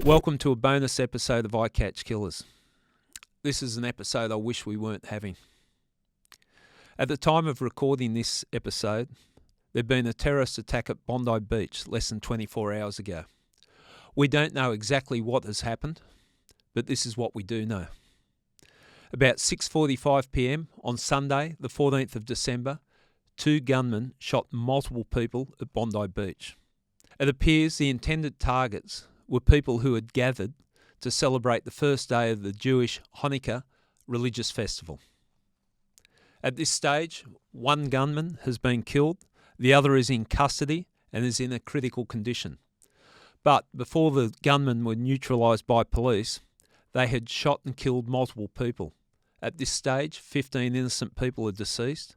Welcome to a bonus episode of I Catch Killers. This is an episode I wish we weren't having. At the time of recording this episode, there'd been a terrorist attack at Bondi Beach less than 24 hours ago. We don't know exactly what has happened, but this is what we do know. About 6:45 p.m. on Sunday, the 14th of December, two gunmen shot multiple people at Bondi Beach. It appears the intended targets were people who had gathered to celebrate the first day of the Jewish Hanukkah religious festival. At this stage, one gunman has been killed, the other is in custody and is in a critical condition. But before the gunmen were neutralised by police, they had shot and killed multiple people. At this stage, 15 innocent people are deceased,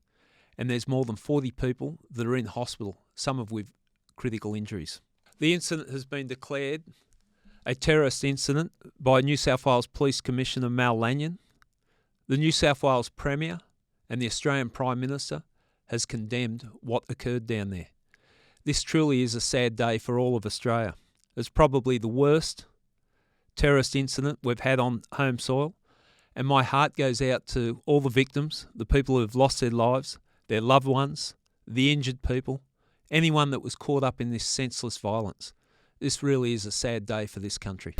and there's more than 40 people that are in hospital, some of with critical injuries. The incident has been declared a terrorist incident by New South Wales Police Commissioner Mal Lanyon. The New South Wales Premier and the Australian Prime Minister has condemned what occurred down there. This truly is a sad day for all of Australia. It's probably the worst terrorist incident we've had on home soil, and my heart goes out to all the victims, the people who have lost their lives, their loved ones, the injured people, anyone that was caught up in this senseless violence. This really is a sad day for this country.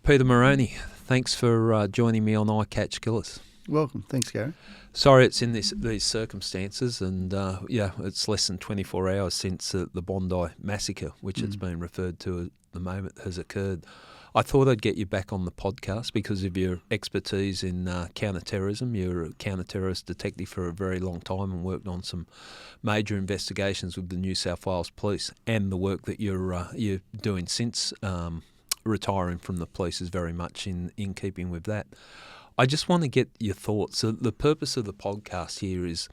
Peter Moroney, thanks for joining me on I Catch Killers. Welcome. Thanks, Gary. Sorry it's in these circumstances, and it's less than 24 hours since the Bondi massacre, which it's been referred to at the moment, has occurred. I thought I'd get you back on the podcast because of your expertise in counter-terrorism. You're a counter-terrorist detective for a very long time and worked on some major investigations with the New South Wales Police, and the work that you're doing since retiring from the police is very much in keeping with that. I just want to get your thoughts. So the purpose of the podcast here is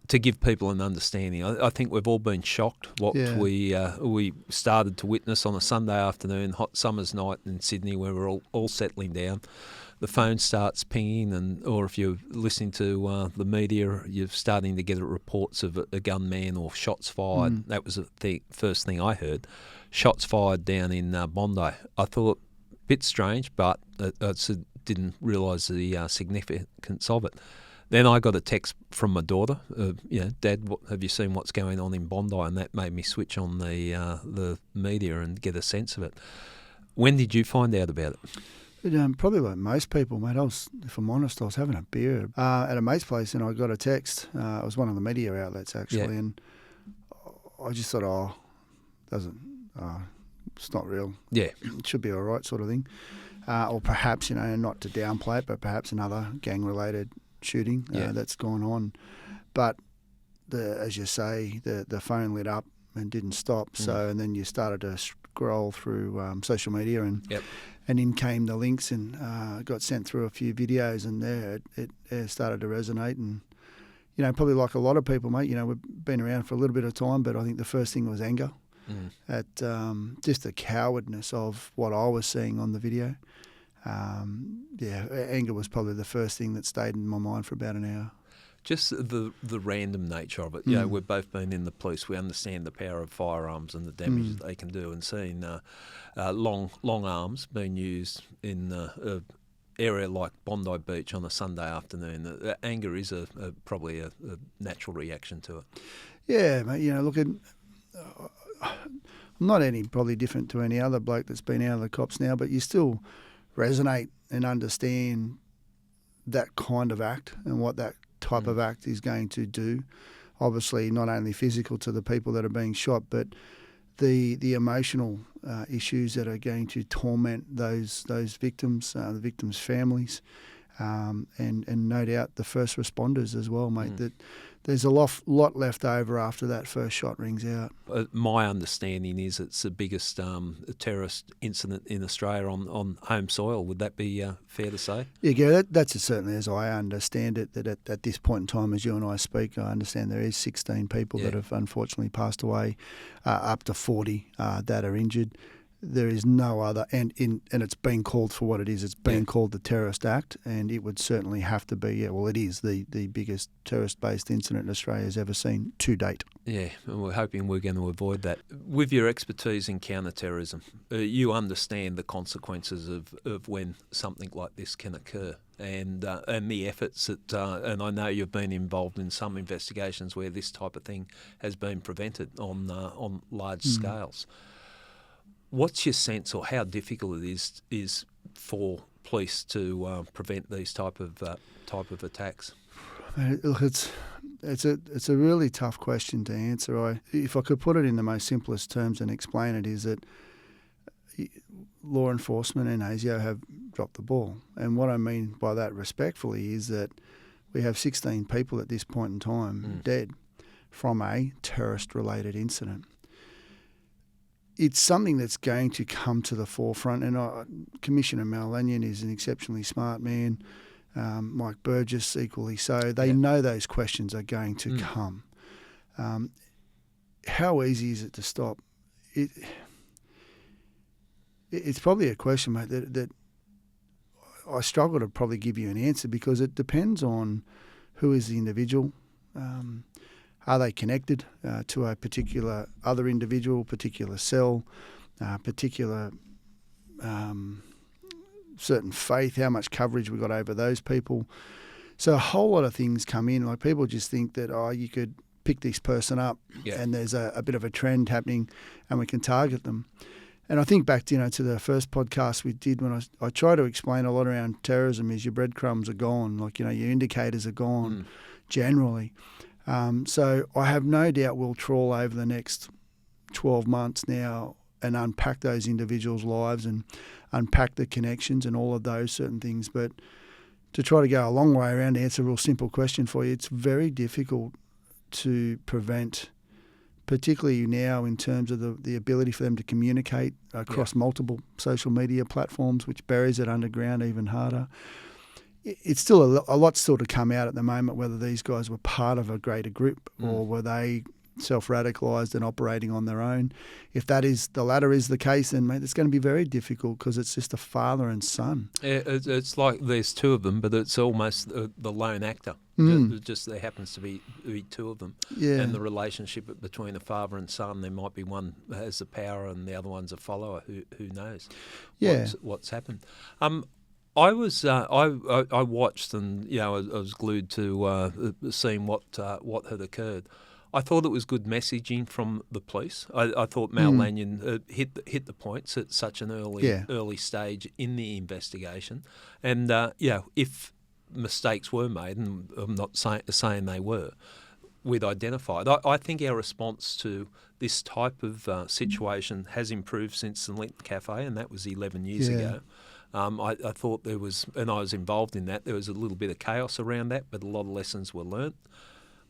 to give people an understanding. I think we've all been shocked what we started to witness on a Sunday afternoon, hot summer's night in Sydney, where we're all settling down. The phone starts pinging, or if you're listening to the media, you're starting to get reports of a gunman or shots fired. That was the first thing I heard. Shots fired down in Bondi. I thought, a bit strange, but I didn't realise the significance of it. Then I got a text from my daughter, Dad, have you seen what's going on in Bondi? And that made me switch on the media and get a sense of it. When did you find out about it? Probably like most people, mate. If I'm honest, I was having a beer at a mate's place, and I got a text. It was one of the media outlets actually, and I just thought, it's not real. Yeah, it should be all right, sort of thing. Or perhaps, not to downplay it, but perhaps another gang-related shooting that's gone on. But as you say, the phone lit up and didn't stop. So, and then you started to scroll through social media, and in came the links, and got sent through a few videos, and there it started to resonate. And probably like a lot of people, mate. We've been around for a little bit of time, but I think the first thing was anger. At just the cowardness of what I was seeing on the video. Anger was probably the first thing that stayed in my mind for about an hour. Just the random nature of it. We've both been in the police. We understand the power of firearms and the damage that they can do, and seeing long arms being used in an area like Bondi Beach on a Sunday afternoon. Anger is probably a natural reaction to it. Yeah, mate. Look at. I'm not probably different to any other bloke that's been out of the cops now, but you still resonate and understand that kind of act and what that type of act is going to do. Obviously, not only physical to the people that are being shot, but the emotional issues that are going to torment those victims, the victims' families, and no doubt the first responders as well, mate. That there's a lot left over after that first shot rings out. My understanding is it's the biggest terrorist incident in Australia on home soil. Would that be fair to say? Yeah, Gary, that's certainly as I understand it, that at this point in time, as you and I speak, I understand there is 16 people that have unfortunately passed away, up to 40 that are injured. there is no other, and it's been called for what it is. It's been called the terrorist act, and it would certainly have to be. Yeah, well, it is the biggest terrorist-based incident Australia's ever seen to date. Yeah, and we're hoping we're going to avoid that. With your expertise in counter-terrorism, you understand the consequences of when something like this can occur, and the efforts that, and I know you've been involved in some investigations where this type of thing has been prevented on large scales. What's your sense, or how difficult it is for police to prevent these type of attacks? Look, it's a really tough question to answer. If I could put it in the most simplest terms and explain it, is that law enforcement and ASIO have dropped the ball. And what I mean by that respectfully is that we have 16 people at this point in time dead from a terrorist-related incident. It's something that's going to come to the forefront, and Commissioner Mal Lanyon is an exceptionally smart man, Mike Burgess equally so. They know those questions are going to come. How easy is it to stop? It's probably a question, mate, that I struggle to probably give you an answer, because it depends on who is the individual. Are they connected to a particular other individual, particular cell, particular certain faith? How much coverage we got over those people? So a whole lot of things come in. Like, people just think that, you could pick this person up and there's a bit of a trend happening and we can target them. And I think back to the first podcast we did, when I try to explain a lot around terrorism, is your breadcrumbs are gone, like, your indicators are gone generally. So I have no doubt we'll trawl over the next 12 months now and unpack those individuals' lives and unpack the connections and all of those certain things. But to try to go a long way around to answer a real simple question for you, it's very difficult to prevent, particularly now in terms of the ability for them to communicate across multiple social media platforms, which buries it underground even harder. It's still a lot still to come out at the moment, whether these guys were part of a greater group or were they self-radicalised and operating on their own. If that is the latter is the case, then, mate, it's going to be very difficult, because it's just a father and son. It's like there's two of them, but it's almost the lone actor. Just there happens to be two of them. And the relationship between a father and son, there might be one has the power and the other one's a follower. Who knows what's happened. I was I watched, and I was glued to seeing what had occurred. I thought it was good messaging from the police. I thought Mal Lanyon hit the points at such an early stage in the investigation, and if mistakes were made, and I'm not saying they were, we'd identified. I think our response to this type of situation has improved since the Linton Cafe, and that was 11 years ago. I thought there was, and I was involved in that, there was a little bit of chaos around that, but a lot of lessons were learnt.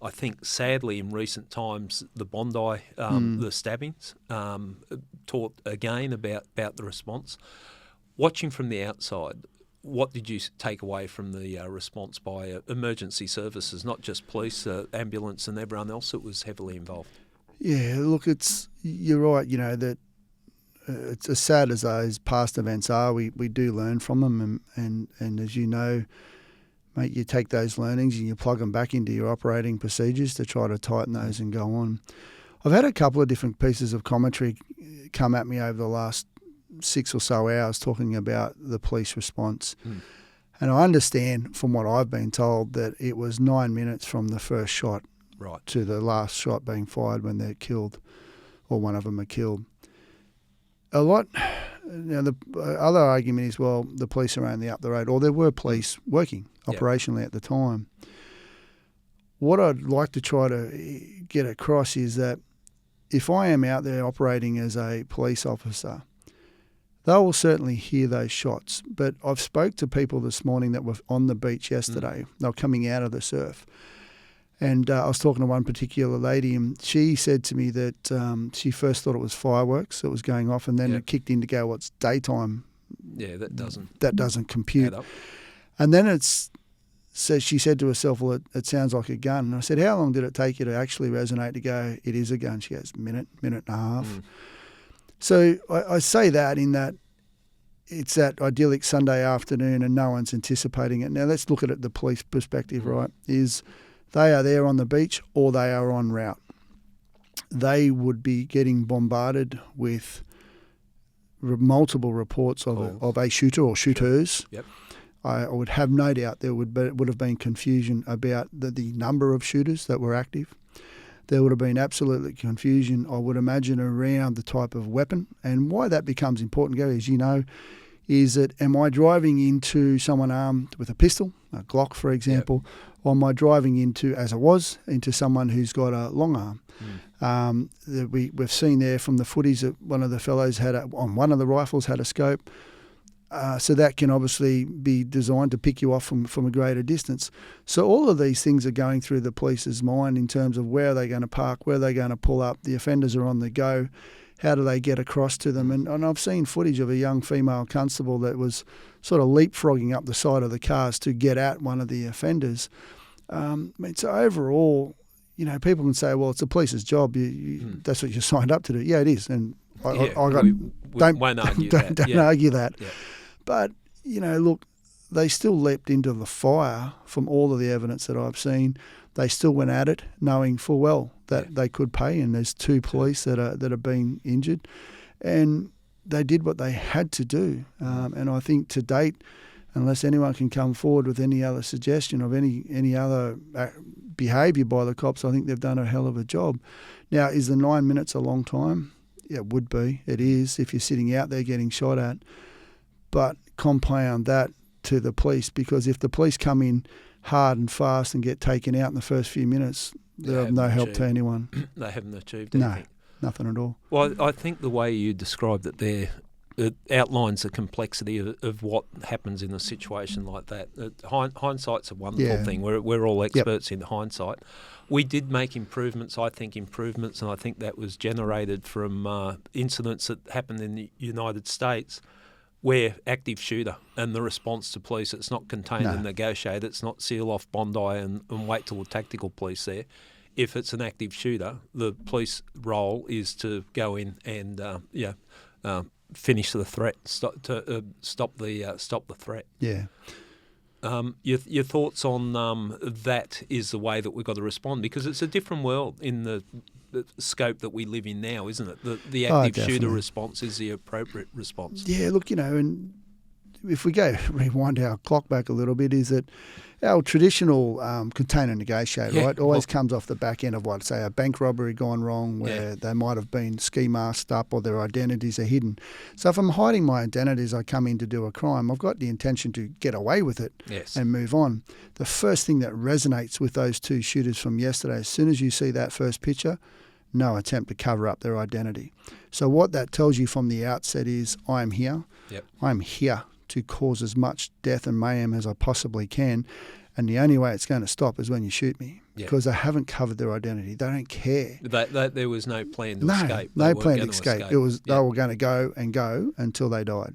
I think, sadly, in recent times, the Bondi, the stabbings, taught again about the response. Watching from the outside, what did you take away from the response by emergency services, not just police, ambulance and everyone else that was heavily involved? Yeah, look, you're right, that it's as sad as those past events are, we do learn from them, and as you know, mate, you take those learnings and you plug them back into your operating procedures to try to tighten those and go on. I've had a couple of different pieces of commentary come at me over the last 6 or so hours talking about the police response. And I understand from what I've been told that it was 9 minutes from the first shot to the last shot being fired when they're killed, or one of them are killed. The other argument is, well, the police are only up the road, or there were police working operationally at the time. What I'd like to try to get across is that if I am out there operating as a police officer, they will certainly hear those shots. But I've spoke to people this morning that were on the beach yesterday. They were coming out of the surf. And I was talking to one particular lady, and she said to me that she first thought it was fireworks that was going off, and then it kicked in to go, well, it's daytime. Yeah, that doesn't compute. And then she said to herself, well, it sounds like a gun. And I said, how long did it take you to actually resonate to go, it is a gun? She goes, minute and a half. So I say that in that it's that idyllic Sunday afternoon and no one's anticipating it. Now let's look at it the police perspective, right? Is they are there on the beach or they are en route. They would be getting bombarded with multiple reports of a shooter or shooters. Yep. I would have no doubt there would have been confusion about the number of shooters that were active. There would have been absolutely confusion, I would imagine, around the type of weapon. And why that becomes important, Gary, as you know, is that am I driving into someone armed with a pistol, a Glock, for example, or am I driving into, as I was, into someone who's got a long arm? We've seen there from the footage that one of the fellows on one of the rifles had a scope. So that can obviously be designed to pick you off from a greater distance. So all of these things are going through the police's mind in terms of where are they going to park, where are they going to pull up. The offenders are on the go. How do they get across to them? And I've seen footage of a young female constable that was sort of leapfrogging up the side of the cars to get at one of the offenders. So overall, people can say, well, it's the police's job. That's what you signed up to do. Yeah, it is. And we won't argue that. Don't argue that. Yeah. But, look, they still leapt into the fire from all of the evidence that I've seen. They still went at it knowing full well that they could pay, and there's 2 police that are being injured. And they did what they had to do. And I think to date, unless anyone can come forward with any other suggestion of any other behaviour by the cops, I think they've done a hell of a job. Now, is the 9 minutes a long time? Yeah, it would be. It is if you're sitting out there getting shot at. But compound that to the police, because if the police come in hard and fast and get taken out in the first few minutes, they're of no help to anyone. They haven't achieved anything. No, nothing at all. Well, I think the way you described it there, it outlines the complexity of what happens in a situation like that. Hindsight's a wonderful thing. We're all experts in hindsight. We did make improvements, and I think that was generated from incidents that happened in the United States where active shooter and the response to police, it's not contain and negotiate, it's not seal off Bondi and wait till the tactical police there. If it's an active shooter, the police role is to go in and finish the threat, stop the threat. Yeah. Your thoughts on that is the way that we've got to respond, because it's a different world in the scope that we live in now, isn't it? The active shooter response is the appropriate response. Yeah, look, and if we rewind our clock back a little bit, is that our traditional contain and negotiate, right, always comes off the back end of what, say, a bank robbery gone wrong where they might have been ski masked up or their identities are hidden. So if I'm hiding my identities, I come in to do a crime, I've got the intention to get away with it and move on. The first thing that resonates with those 2 shooters from yesterday, as soon as you see that first picture, no attempt to cover up their identity. So what that tells you from the outset is I'm here. Yep. I'm here to cause as much death and mayhem as I possibly can. And the only way it's going to stop is when you shoot me, because they haven't covered their identity. They don't care. There was no plan to escape. No plan to escape. It was they were going to go until they died.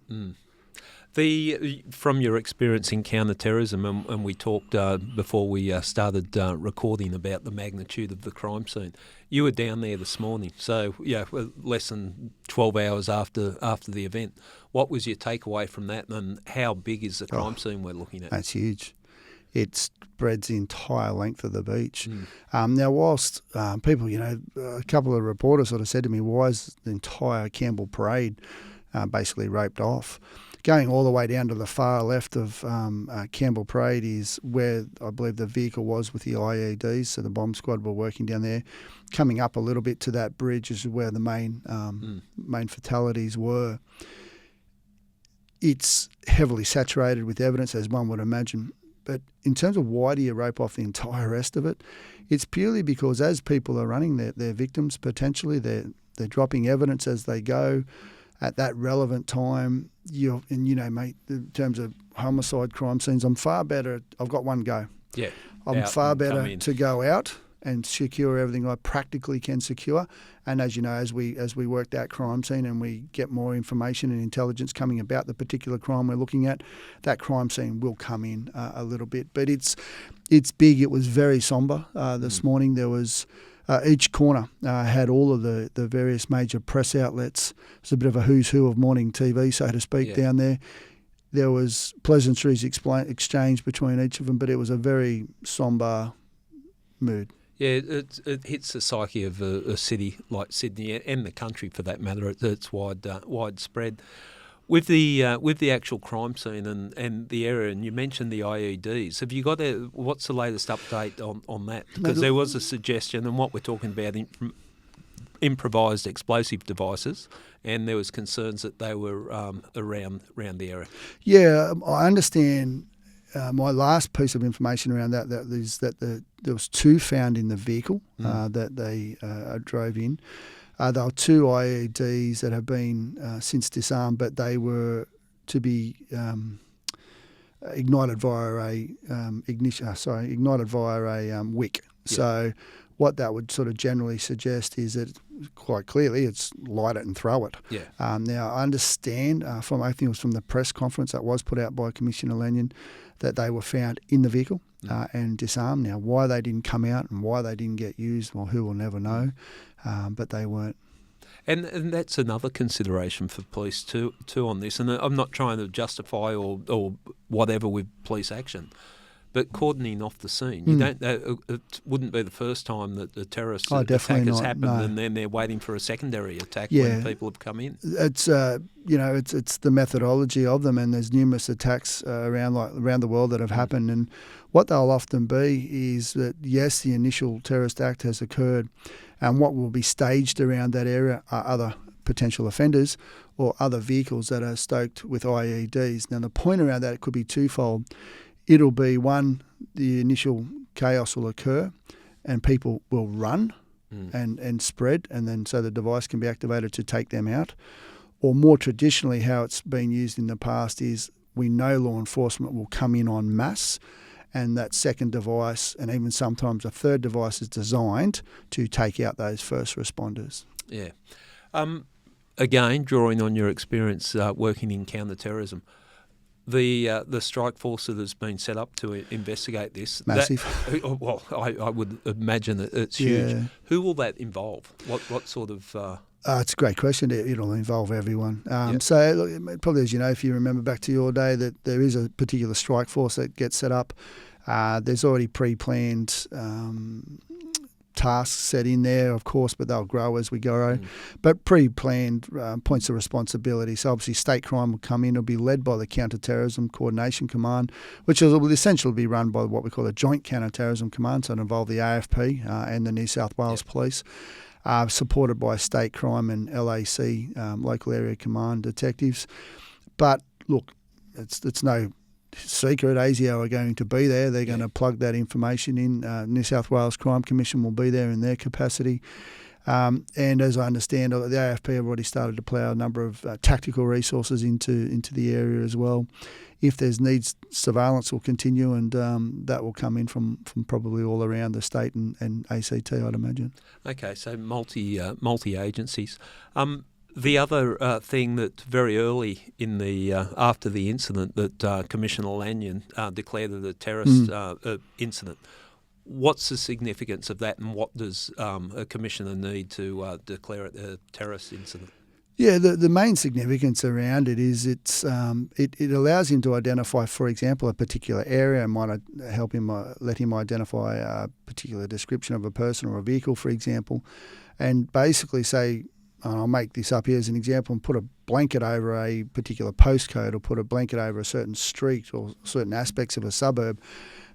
From your experience in counter-terrorism, and we talked before we started recording about the magnitude of the crime scene. You were down there this morning, so less than 12 hours after the event. What was your takeaway from that, and how big is the crime scene we're looking at? That's huge. It spreads the entire length of the beach. Now, whilst people, a couple of reporters sort of said to me, why is the entire Campbell Parade basically roped off? Going all the way down to the far left of Campbell Parade is where I believe the vehicle was with the IEDs, so the bomb squad were working down there. Coming up a little bit to that bridge is where the main fatalities were. It's heavily saturated with evidence, as one would imagine. But in terms of why do you rope off the entire rest of it, it's purely because as people are running their victims, potentially they're dropping evidence as they go. At that relevant time, mate, in terms of homicide crime scenes, I'm far better. I've got one go. Yeah, I'm far better to go out and secure everything I practically can secure. And as you know, as we work that crime scene and we get more information and intelligence coming about the particular crime we're looking at, that crime scene will come in a little bit. But it's big. It was very sombre this morning. There was Each corner had all of the various major press outlets. It's a bit of a who's who of morning TV, so to speak, down there. There was pleasantries exchanged between each of them, but it was a very sombre mood. Yeah, it hits the psyche of a city like Sydney and the country for that matter. It's widespread. With the actual crime scene and the area, and you mentioned the IEDs, have you got what's the latest update on that? Because there was a suggestion, and what we're talking about improvised explosive devices, and there was concerns that they were around the area. Yeah, I understand. My last piece of information around that is that there was 2 found in the vehicle that they drove in. There were 2 IEDs that have been since disarmed, but they were to be ignited via a wick. Yeah. So what that would sort of generally suggest is that quite clearly it's light it and throw it. Yeah. Now I understand I think it was from the press conference that was put out by Commissioner Lanyon that they were found in the vehicle and disarmed. Now why they didn't come out and why they didn't get used, well, who will never know. But they weren't. And that's another consideration for police too on this. And I'm not trying to justify or whatever with police action, but cordoning off the scene. You don't. It wouldn't be the first time that the terrorist attack has happened, and then they're waiting for a secondary attack when people have come in. It's it's the methodology of them, and there's numerous attacks around the world that have happened. And what they'll often be is that yes, the initial terrorist act has occurred, and what will be staged around that area are other potential offenders or other vehicles that are stoked with IEDs. Now the point around that, it could be twofold. It'll be one, the initial chaos will occur and people will run and spread, and then so the device can be activated to take them out. Or more traditionally, how it's been used in the past is we know law enforcement will come in en masse, and that second device and even sometimes a third device is designed to take out those first responders. Yeah. Again, drawing on your experience working in counter-terrorism, the strike force that has been set up to investigate this. Massive. I would imagine that it's huge. Who will that involve? What sort of... It's a great question. It'll involve everyone. So look, probably as you know, if you remember back to your day, that there is a particular strike force that gets set up. There's already pre-planned tasks set in there, of course, but they'll grow as we go. But pre-planned points of responsibility. So obviously state crime will come in. It'll be led by the Counter-Terrorism Coordination Command, which will essentially be run by what we call a Joint Counter-Terrorism Command, so it'll involve the AFP and the New South Wales Police, supported by state crime and LAC, local area command detectives. But look, it's no secret ASIO are going to be there. They're going to plug that information in. New South Wales Crime Commission will be there in their capacity. And as I understand, the AFP have already started to plough a number of tactical resources into the area as well. If there's needs, surveillance will continue, and that will come in from probably all around the state and ACT, I'd imagine. Okay, so multi agencies. The other thing that very early in the after the incident that Commissioner Lanyon declared it a terrorist incident. What's the significance of that, and what does a commissioner need to declare it a terrorist incident? Yeah, the main significance around it is it allows him to identify, for example, a particular area, and might help him let him identify a particular description of a person or a vehicle, for example, and basically say, I'll make this up here as an example, and put a blanket over a particular postcode or put a blanket over a certain street or certain aspects of a suburb,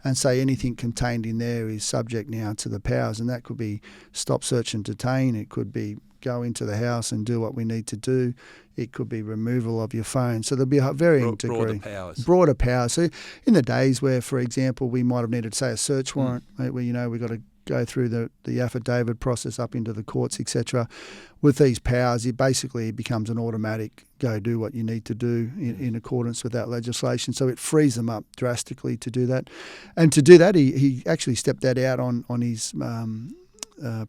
and say anything contained in there is subject now to the powers. And that could be stop, search and detain. It could be go into the house and do what we need to do. It could be removal of your phone. So there'll be a varying degree. Broader powers. So in the days where, for example, we might have needed, say, a search warrant, where, we've got to go through the affidavit process up into the courts, etc. With these powers, it basically becomes an automatic go do what you need to do in accordance with that legislation. So it frees them up drastically to do that. And to do that, he actually stepped that out on his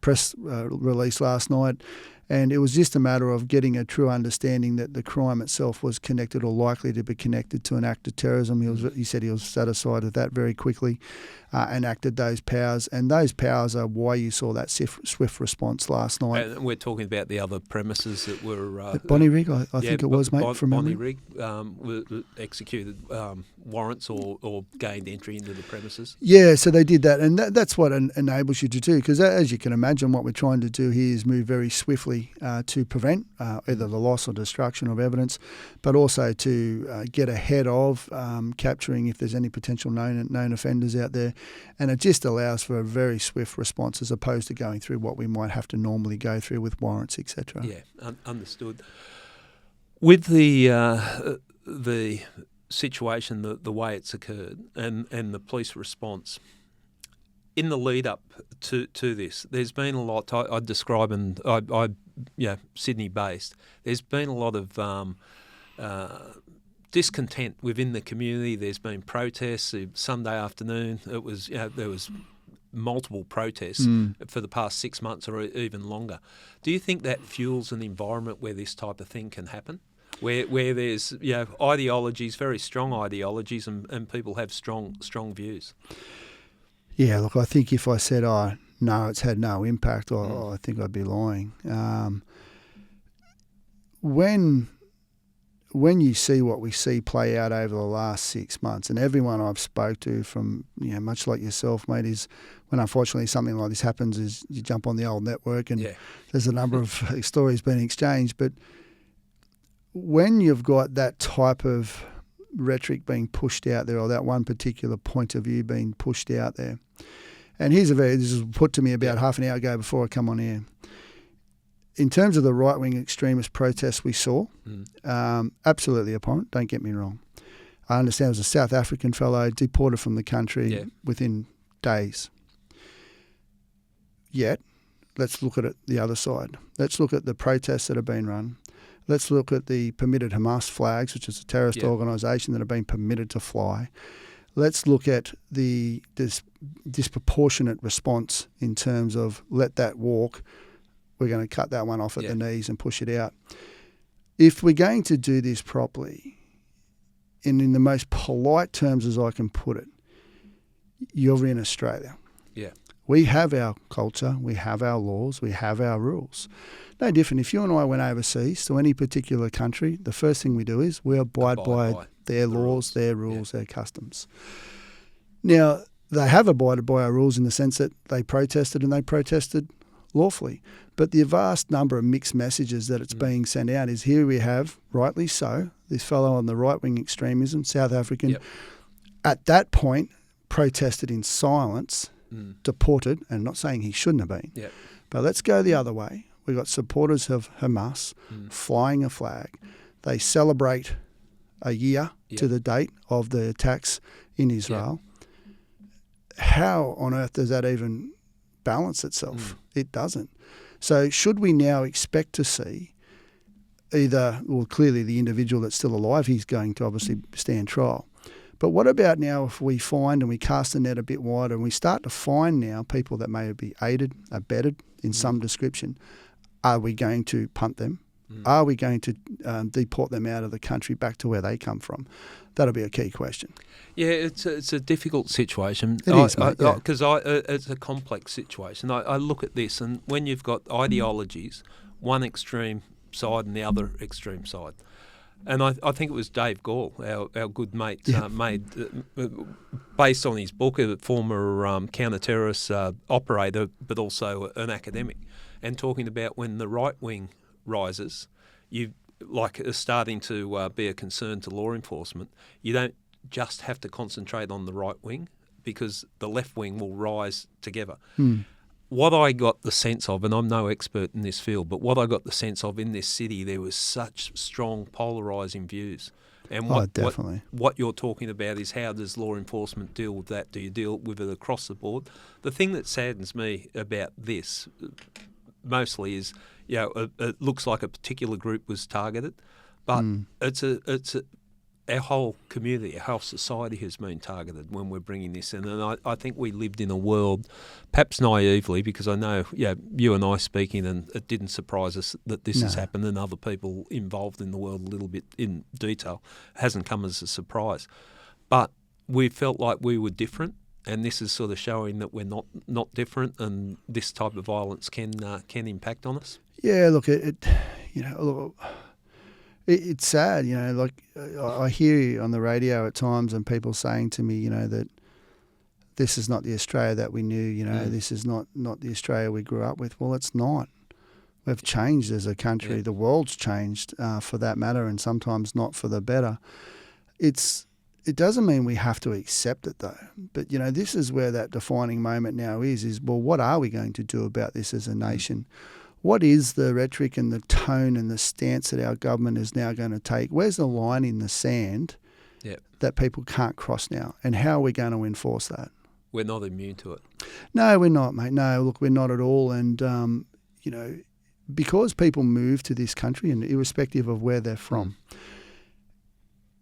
press release last night, And it was just a matter of getting a true understanding that the crime itself was connected or likely to be connected to an act of terrorism. He said he was satisfied with that very quickly, enacted those powers. And those powers are why you saw that swift response last night. And we're talking about the other premises that were... At Bondi Rig, I think it was, mate, from Bondi memory. Rig executed warrants or gained entry into the premises. Yeah, so they did that. And that's what enables you to do. Because as you can imagine, what we're trying to do here is move very swiftly to prevent either the loss or destruction of evidence, but also to get ahead of capturing if there's any potential known offenders out there. And it just allows for a very swift response as opposed to going through what we might have to normally go through with warrants, etc. Yeah, understood. With the situation, the way it's occurred, and the police response, in the lead up to this, there's been a lot. I describe, and I Sydney based. There's been a lot of discontent within the community. There's been protests. Sunday afternoon, there was multiple protests for the past 6 months or even longer. Do you think that fuels an environment where this type of thing can happen? Where there's ideologies, very strong ideologies, and people have strong views. Yeah, look, I think if I said, no, it's had no impact, I think I'd be lying. When you see what we see play out over the last 6 months, and everyone I've spoke to from, much like yourself, mate, is when unfortunately something like this happens is you jump on the old network and there's a number of stories being exchanged. But when you've got that type of rhetoric being pushed out there, or that one particular point of view being pushed out there. And this was put to me about half an hour ago before I come on air. In terms of the right-wing extremist protests we saw, absolutely abhorrent, don't get me wrong. I understand it was a South African fellow deported from the country within days. Yet, let's look at it the other side. Let's look at the protests that have been run. Let's look at the permitted Hamas flags, which is a terrorist organisation that have been permitted to fly. Let's look at the disproportionate response in terms of let that walk. We're going to cut that one off at the knees and push it out. If we're going to do this properly, and in the most polite terms as I can put it, you're in Australia. Yeah. We have our culture, we have our laws, we have our rules. No different. If you and I went overseas to any particular country, the first thing we do is we abide by their laws, their rules, their customs. Now, they have abided by our rules in the sense that they protested, and they protested lawfully. But the vast number of mixed messages that it's being sent out is here we have, rightly so, this fellow on the right-wing extremism, South African, at that point protested in silence, deported, and not saying he shouldn't have been. Yep. But let's go the other way. We've got supporters of Hamas flying a flag. They celebrate a year to the date of the attacks in Israel. How on earth does that even balance itself? It doesn't. So should we now expect to see clearly the individual that's still alive, he's going to obviously stand trial. But what about now if we find and we cast the net a bit wider and we start to find now people that may be aided, abetted in some description? Are we going to punt them? Are we going to deport them out of the country back to where they come from? That'll be a key question. Yeah, it's a difficult situation. It is, mate, because it's a complex situation. I look at this, and when you've got ideologies, one extreme side and the other extreme side, and I think it was Dave Gall, our good mate, made based on his book, a former counter-terrorist operator, but also an academic, and talking about when the right wing rises, you are starting to be a concern to law enforcement. You don't just have to concentrate on the right wing, because the left wing will rise together. What I got the sense of, and I'm no expert in this field, but what I got the sense of in this city, there was such strong polarising views. And what you're talking about is, how does law enforcement deal with that? Do you deal with it across the board? The thing that saddens me about this mostly is, it looks like a particular group was targeted, but it's our whole community, our whole society has been targeted when we're bringing this in. And I think we lived in a world, perhaps naively, because I know you and I speaking, and it didn't surprise us that this has happened, and other people involved in the world a little bit in detail. It hasn't come as a surprise. But we felt like we were different, and this is sort of showing that we're not different, and this type of violence can impact on us. Yeah, look, it's sad, like I hear on the radio at times and people saying to me, that this is not the Australia that we knew, this is not the Australia we grew up with. Well, it's not. We've changed as a country. The world's changed for that matter, and sometimes not for the better. It doesn't mean we have to accept it though. But, this is where that defining moment now is, well, what are we going to do about this as a nation? What is the rhetoric and the tone and the stance that our government is now going to take? Where's the line in the sand that people can't cross now? And how are we going to enforce that? We're not immune to it. No, we're not, mate. No, look, we're not at all. And, because people move to this country, and irrespective of where they're from,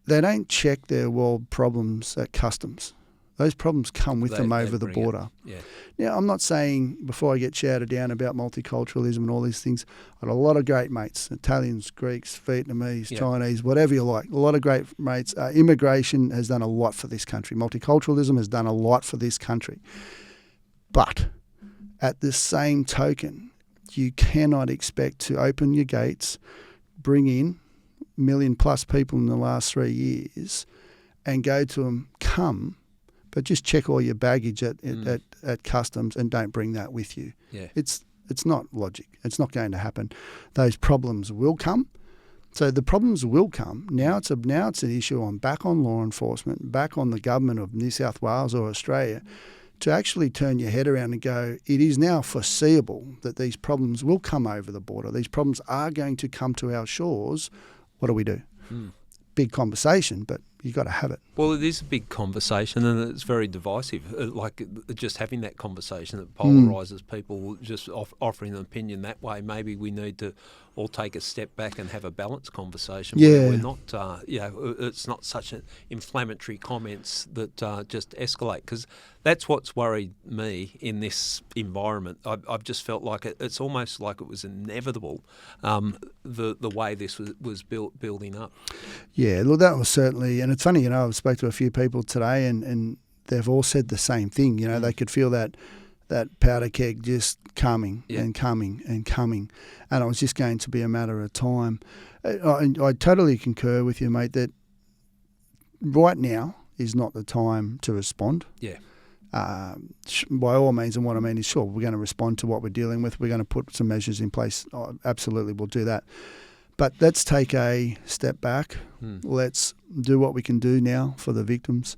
they don't check their world problems at customs. Those problems come with them over the border. Now, I'm not saying, before I get shouted down about multiculturalism and all these things, I've got a lot of great mates, Italians, Greeks, Vietnamese, Chinese, whatever you like, a lot of great mates. Immigration has done a lot for this country. Multiculturalism has done a lot for this country. But at the same token, you cannot expect to open your gates, bring in 1 million plus people in the last 3 years, and go to them, but just check all your baggage at customs and don't bring that with you. Yeah. It's not logic. It's not going to happen. Those problems will come. So the problems will come. Now it's an issue back on law enforcement, back on the government of New South Wales or Australia, to actually turn your head around and go, it is now foreseeable that these problems will come over the border. These problems are going to come to our shores. What do we do? Big conversation, but you've got to have it. Well, it is a big conversation, and it's very divisive. Like just having that conversation that polarises people, just offering an opinion that way. Maybe we need to all take a step back and have a balanced conversation. Where we're not, it's not such an inflammatory comments that just escalate, because that's what's worried me in this environment. I've just felt like it's almost like it was inevitable, the way this was building up. Yeah, look, that was certainly, and it's funny, I've spoke to a few people today, and they've all said the same thing. They could feel that powder keg just coming and coming and coming, and it was just going to be a matter of time. I totally concur with you, mate, that right now is not the time to respond. Yeah. By all means, and what I mean is, sure, we're going to respond to what we're dealing with. We're going to put some measures in place. Oh, absolutely, we'll do that. But let's take a step back. Let's do what we can do now for the victims.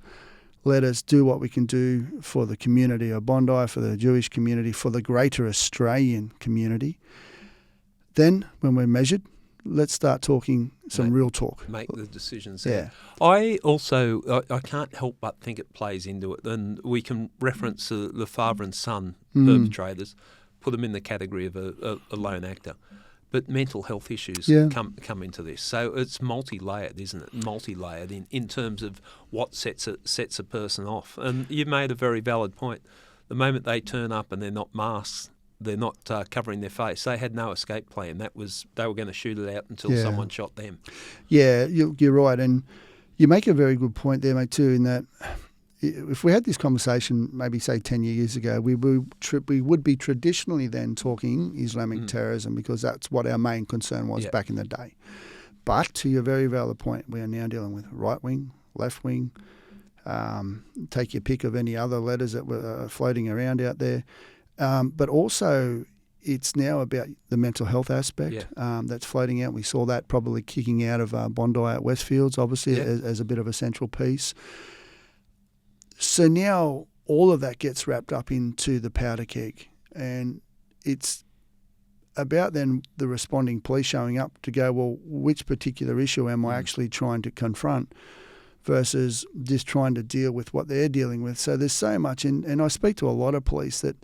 Let us do what we can do for the community of Bondi, for the Jewish community, for the greater Australian community. Then, when we're measured, let's start talking some real talk. Make the decisions there. Yeah. I can't help but think it plays into it. And we can reference the father and son perpetrators, put them in the category of a lone actor. But mental health issues come into this. So it's multi-layered, isn't it? Multi-layered in terms of what sets a person off. And you made a very valid point. The moment they turn up and they're not masked, they're not covering their face, they had no escape plan. They were going to shoot it out until someone shot them. Yeah, you're right. And you make a very good point there, mate, too, in that if we had this conversation maybe, say, 10 years ago, we would be traditionally then talking Islamic terrorism, because that's what our main concern was back in the day. But to your very valid point, we are now dealing with right-wing, left-wing, take your pick of any other letters that were floating around out there. But also it's now about the mental health aspect that's floating out. We saw that probably kicking out of Bondi at Westfields, obviously, as a bit of a central piece. So now all of that gets wrapped up into the powder keg, and it's about then the responding police showing up to go, well, which particular issue am I actually trying to confront versus just trying to deal with what they're dealing with. So there's so much, and I speak to a lot of police that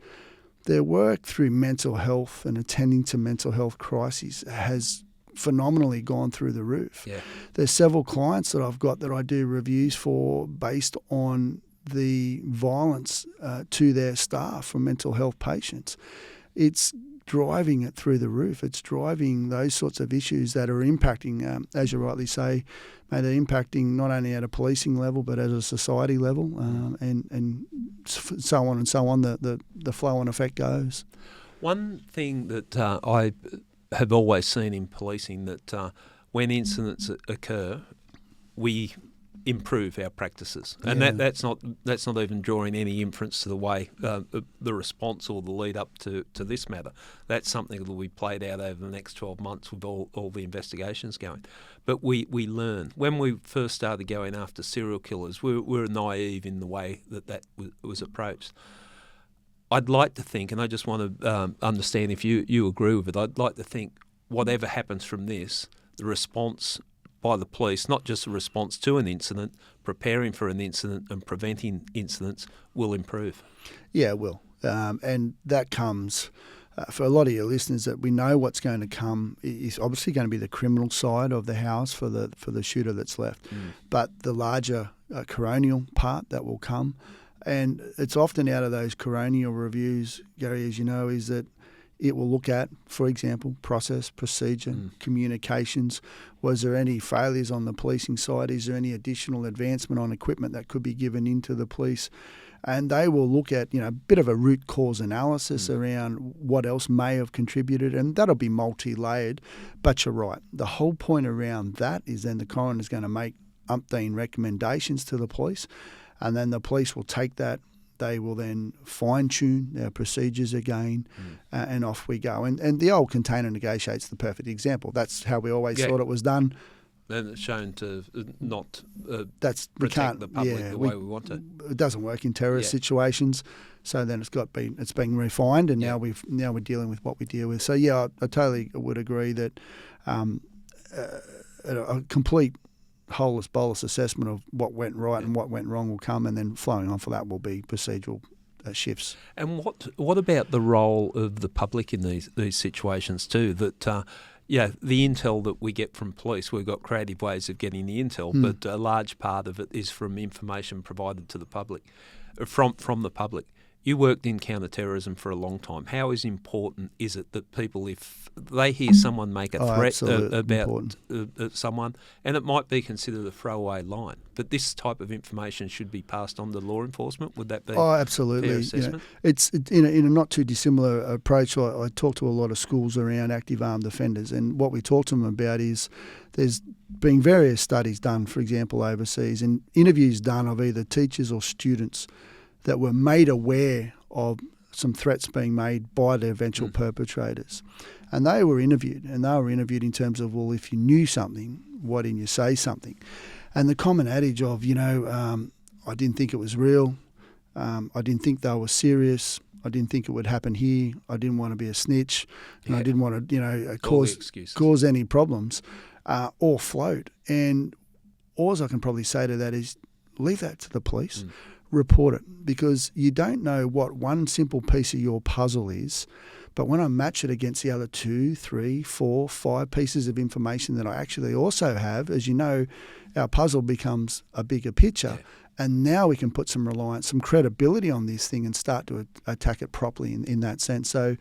their work through mental health and attending to mental health crises has phenomenally gone through the roof. Yeah. There's several clients that I've got that I do reviews for based on the violence to their staff from mental health patients. It's driving it through the roof. It's driving those sorts of issues that are impacting, as you rightly say, they're impacting not only at a policing level but at a society level, and so on and so on. The flow and effect goes. One thing that I have always seen in policing, that when incidents occur, we improve our practices, and that's not even drawing any inference to the way the response or the lead up to this matter. That's something that will be played out over the next 12 months with all the investigations going. But we learn. When we first started going after serial killers, we were naive in the way that was approached. I'd like to think, and I just want to understand if you agree with it, I'd like to think whatever happens from this, the response by the police, not just a response to an incident, preparing for an incident and preventing incidents, will improve. Yeah, it will. And that comes, for a lot of your listeners, that we know what's going to come is obviously going to be the criminal side of the house for the shooter that's left. But the larger coronial part that will come, and it's often out of those coronial reviews, Gary, as you know, is that it will look at, for example, process, procedure, communications. Was there any failures on the policing side? Is there any additional advancement on equipment that could be given into the police? And they will look at, a bit of a root cause analysis around what else may have contributed, and that'll be multi-layered. But you're right. The whole point around that is then the coroner is going to make umpteen recommendations to the police, and then the police will take that. They will then fine-tune their procedures again, and off we go. And the old container negotiate's the perfect example. That's how we always thought it was done. And it's shown to not protect the public the way we want to. It doesn't work in terrorist situations. So then it's being refined, and now we're dealing with what we deal with. So I totally would agree that a complete holus bolus assessment of what went right and what went wrong will come, and then flowing on for that will be procedural shifts. And what about the role of the public in these situations too? That the intel that we get from police, we've got creative ways of getting the intel, but a large part of it is from information provided to the public, from the public. You worked in counter-terrorism for a long time. How important is it that people, if they hear someone make a threat about someone, and it might be considered a throwaway line, but this type of information should be passed on to law enforcement? Would that be absolutely. fair assessment? It's in a not too dissimilar approach. I talk to a lot of schools around active armed offenders, and what we talk to them about is there's been various studies done, for example, overseas, and interviews done of either teachers or students that were made aware of some threats being made by the eventual perpetrators. And they were interviewed, in terms of, well, if you knew something, why didn't you say something? And the common adage of, I didn't think it was real, I didn't think they were serious, I didn't think it would happen here, I didn't want to be a snitch, and I didn't want to, cause any problems, all float. And all I can probably say to that is leave that to the police. Report it, because you don't know what one simple piece of your puzzle is, but when I match it against the other 2, 3, 4, 5 pieces of information that I actually also have, as you know, our puzzle becomes a bigger picture, and now we can put some reliance, some credibility on this thing and start to attack it properly in that sense. So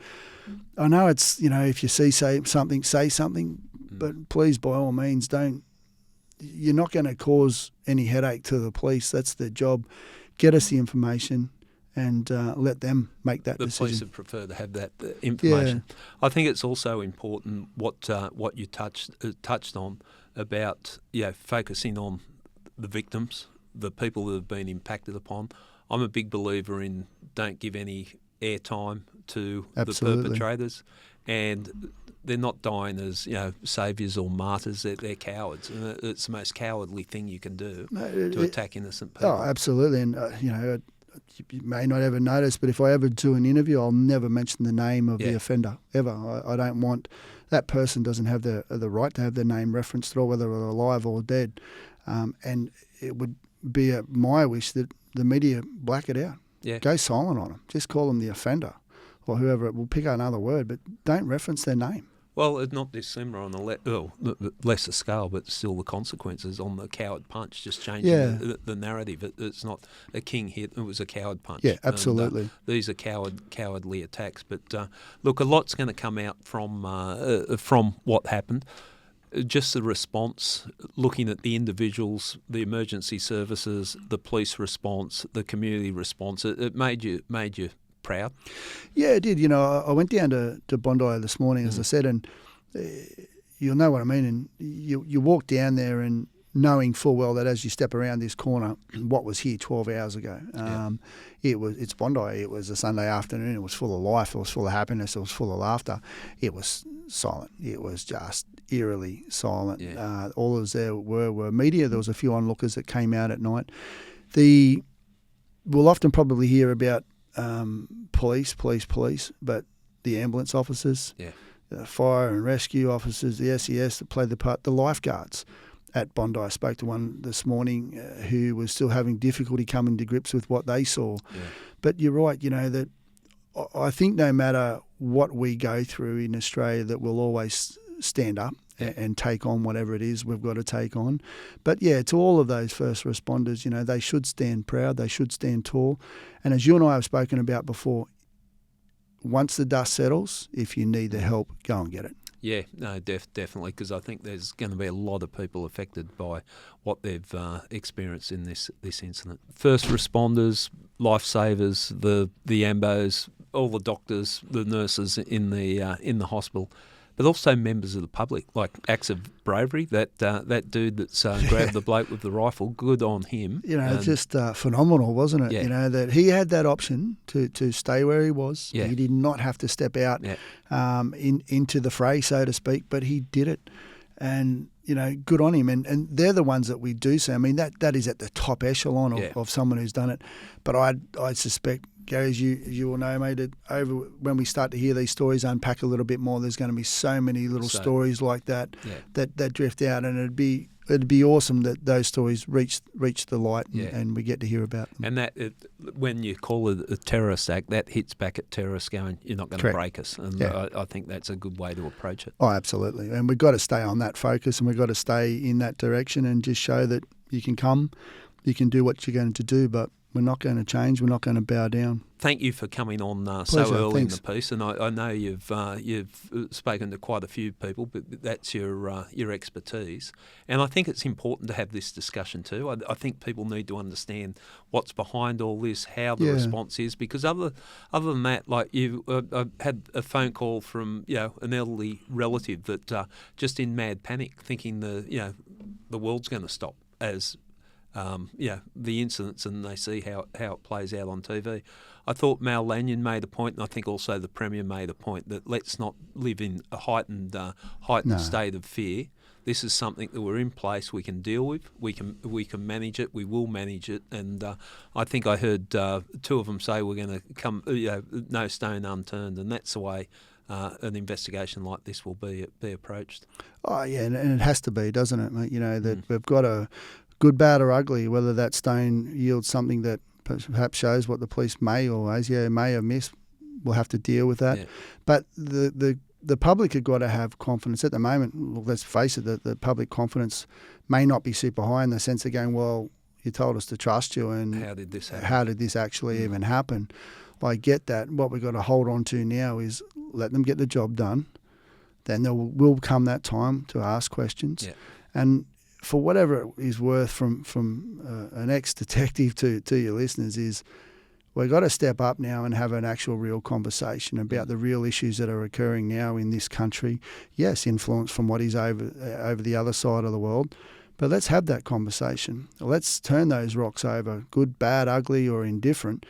I know it's, if you say something, but please, by all means, don't. You're not going to cause any headache to the police. That's their job. Get us the information and let them make that decision. The police would prefer to have that information. Yeah. I think it's also important what you touched on about focusing on the victims, the people that have been impacted upon. I'm a big believer in don't give any airtime to the perpetrators, and they're not dying as saviours or martyrs. They're cowards, and it's the most cowardly thing you can do to attack innocent people. Oh, absolutely, and you may not ever notice, but if I ever do an interview, I'll never mention the name of the offender ever. I don't want that person doesn't have the right to have their name referenced at all, whether they're alive or dead, and it would be my wish that the media black it out. Yeah. Go silent on them. Just call them the offender or whoever. It will pick out another word, but don't reference their name. Well, it's not dissimilar on the lesser scale, but still the consequences on the coward punch, just changing the narrative. It's not a king hit, it was a coward punch. Yeah, absolutely. And, these are cowardly attacks. But look, a lot's going to come out from what happened. Just the response, looking at the individuals, the emergency services, the police response, the community response, it made you proud? Yeah, it did. I went down to Bondi this morning, as I said, and you'll know what I mean. And you walk down there and knowing full well that as you step around this corner, what was here 12 hours ago. It's Bondi. It was a Sunday afternoon. It was full of life. It was full of happiness. It was full of laughter. It was silent. It was just eerily silent. Yeah. All of us there were media. There was a few onlookers that came out at night. We'll often probably hear about police, but the ambulance officers, the fire and rescue officers, the SES that played the part, the lifeguards at Bondi. I spoke to one this morning who was still having difficulty coming to grips with what they saw. Yeah. But you're right, that I think no matter what we go through in Australia, that we'll always stand up and take on whatever it is we've got to take on. But to all of those first responders, they should stand proud, they should stand tall. And as you and I have spoken about before, once the dust settles, if you need the help, go and get it. Yeah, no, definitely, because I think there's going to be a lot of people affected by what they've experienced in this incident. First responders, lifesavers, the AMBOs, all the doctors, the nurses in the hospital, but also members of the public, like acts of bravery. That dude that's grabbed the bloke with the rifle, good on him. Just phenomenal, wasn't it? Yeah. That he had that option to stay where he was. Yeah. He did not have to step out into the fray, so to speak, but he did it. And, good on him. And they're the ones that we do see. I mean, that is at the top echelon of someone who's done it. But I suspect, Gary, as you will know, mate, when we start to hear these stories unpack a little bit more, there's going to be so many little stories like that that drift out, and it'd be awesome that those stories reach the light and we get to hear about them. And that when you call it a terrorist act, that hits back at terrorists going, you're not going to break us. And I think that's a good way to approach it. Oh, absolutely. And we've got to stay on that focus, and we've got to stay in that direction and just show that you can do what you're going to do, but we're not going to change. We're not going to bow down. Thank you for coming on Pleasure, so early thanks. in the piece, and I know you've spoken to quite a few people, but that's your expertise, and I think it's important to have this discussion too. I think people need to understand what's behind all this, how the response is, because other than that, like I had a phone call from an elderly relative that just in mad panic, thinking the world's going to stop as the incidents, and they see how it plays out on TV. I thought Mal Lanyon made a point, and I think also the Premier made a point, that let's not live in a heightened state of fear. This is something that we're in place, we can deal with, we can manage it, we will manage it, and I think I heard two of them say we're going to come, no stone unturned, and that's the way an investigation like this will be approached. Oh yeah, and it has to be, doesn't it, mate? That we've got a good, bad or ugly, whether that stone yields something that perhaps shows what the police may have missed, we'll have to deal with that. Yeah. But the public have got to have confidence. At the moment, let's face it, the public confidence may not be super high, in the sense of going, well, you told us to trust you, and how did this happen? How did this actually even happen? I get that. What we've got to hold on to now is let them get the job done. Then there will come that time to ask questions. Yeah. And for whatever it is worth, from an ex-detective to your listeners, is we've got to step up now and have an actual real conversation about the real issues that are occurring now in this country. Yes, influence from what is over the other side of the world, but let's have that conversation. Let's turn those rocks over, good, bad, ugly or indifferent,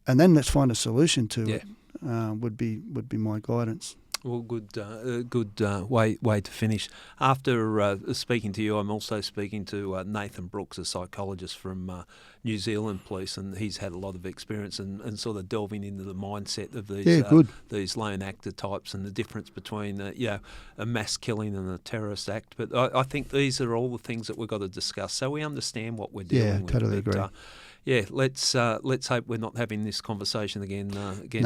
and then let's find a solution to it. Would be my guidance. Well, good way to finish. After speaking to you, I'm also speaking to Nathan Brooks, a psychologist from New Zealand Police, and he's had a lot of experience and sort of delving into the mindset of these lone actor types and the difference between a mass killing and a terrorist act. But I think these are all the things that we've got to discuss, so we understand what we're dealing with. Yeah, totally agree. Let's hope we're not having this conversation again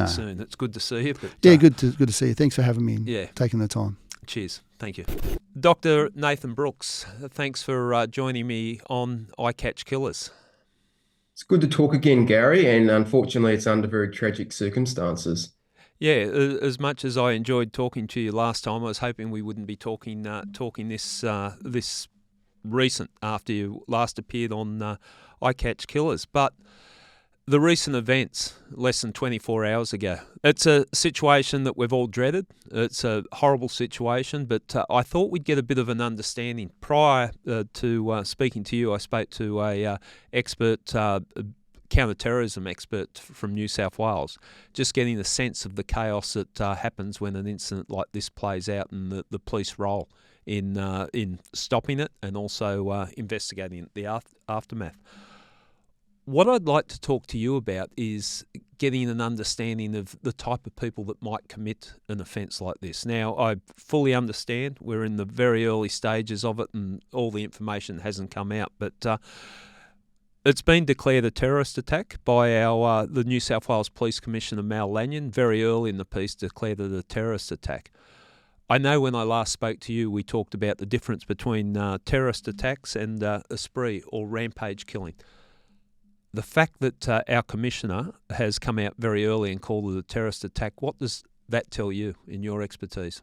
soon. It's good to see you. But, good to see you. Thanks for having me and taking the time. Cheers. Thank you. Dr. Nathan Brooks, thanks for joining me on I Catch Killers. It's good to talk again, Gary, and unfortunately it's under very tragic circumstances. Yeah, as much as I enjoyed talking to you last time, I was hoping we wouldn't be talking this recent after you last appeared on I Catch Killers. But the recent events, less than 24 hours ago, it's a situation that we've all dreaded. It's a horrible situation, but I thought we'd get a bit of an understanding. Prior to speaking to you, I spoke to a expert, counter-terrorism expert from New South Wales, just getting a sense of the chaos that happens when an incident like this plays out and the police role in stopping it and also investigating the aftermath. What I'd like to talk to you about is getting an understanding of the type of people that might commit an offence like this. Now, I fully understand we're in the very early stages of it and all the information hasn't come out, but it's been declared a terrorist attack by the New South Wales Police Commissioner Mal Lanyon. Very early in the piece declared it a terrorist attack. I know when I last spoke to you, we talked about the difference between terrorist attacks and a spree or rampage killing. The fact that our Commissioner has come out very early and called it a terrorist attack, what does that tell you in your expertise?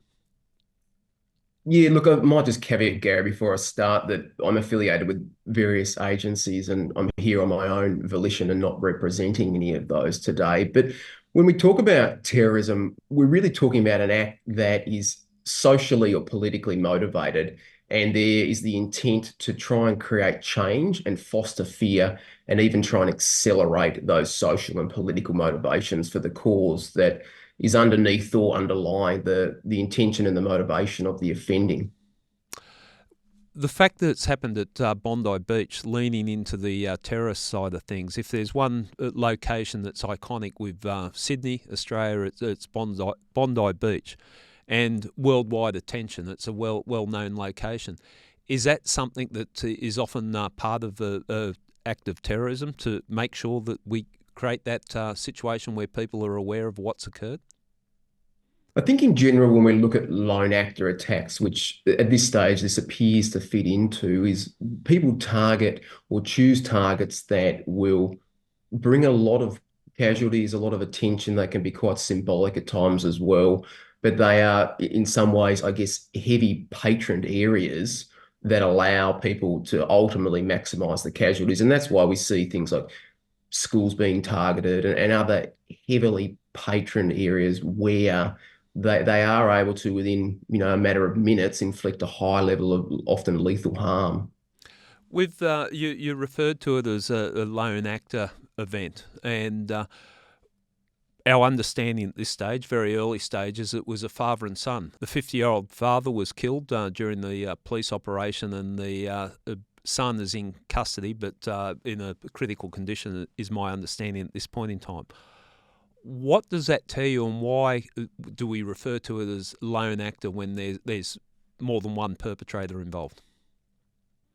Yeah, look, I might just caveat, Gary, before I start that I'm affiliated with various agencies and I'm here on my own volition and not representing any of those today. But when we talk about terrorism, we're really talking about an act that is socially or politically motivated, and there is the intent to try and create change and foster fear and even try and accelerate those social and political motivations for the cause that is underneath or underlying the intention and the motivation of the offending. The fact that it's happened at Bondi Beach, leaning into the terrorist side of things, if there's one location that's iconic with Sydney, Australia, it's Bondi Beach, and worldwide attention. It's a well-known location. Is that something that is often part of the act of terrorism, to make sure that we create that situation where people are aware of what's occurred? I think in general, when we look at lone actor attacks, which at this stage this appears to fit into, is people target or choose targets that will bring a lot of casualties, a lot of attention. They can be quite symbolic at times as well, but they are in some ways, I guess, heavy patroned areas that allow people to ultimately maximise the casualties. And that's why we see things like schools being targeted and other heavily patroned areas where they are able to, within a matter of minutes, inflict a high level of often lethal harm. With you referred to it as a lone actor event, and our understanding at this stage, very early stage, is it was a father and son. The 50-year-old father was killed during the police operation, and the son is in custody, but in a critical condition, is my understanding at this point in time. What does that tell you, and why do we refer to it as lone actor when there's more than one perpetrator involved?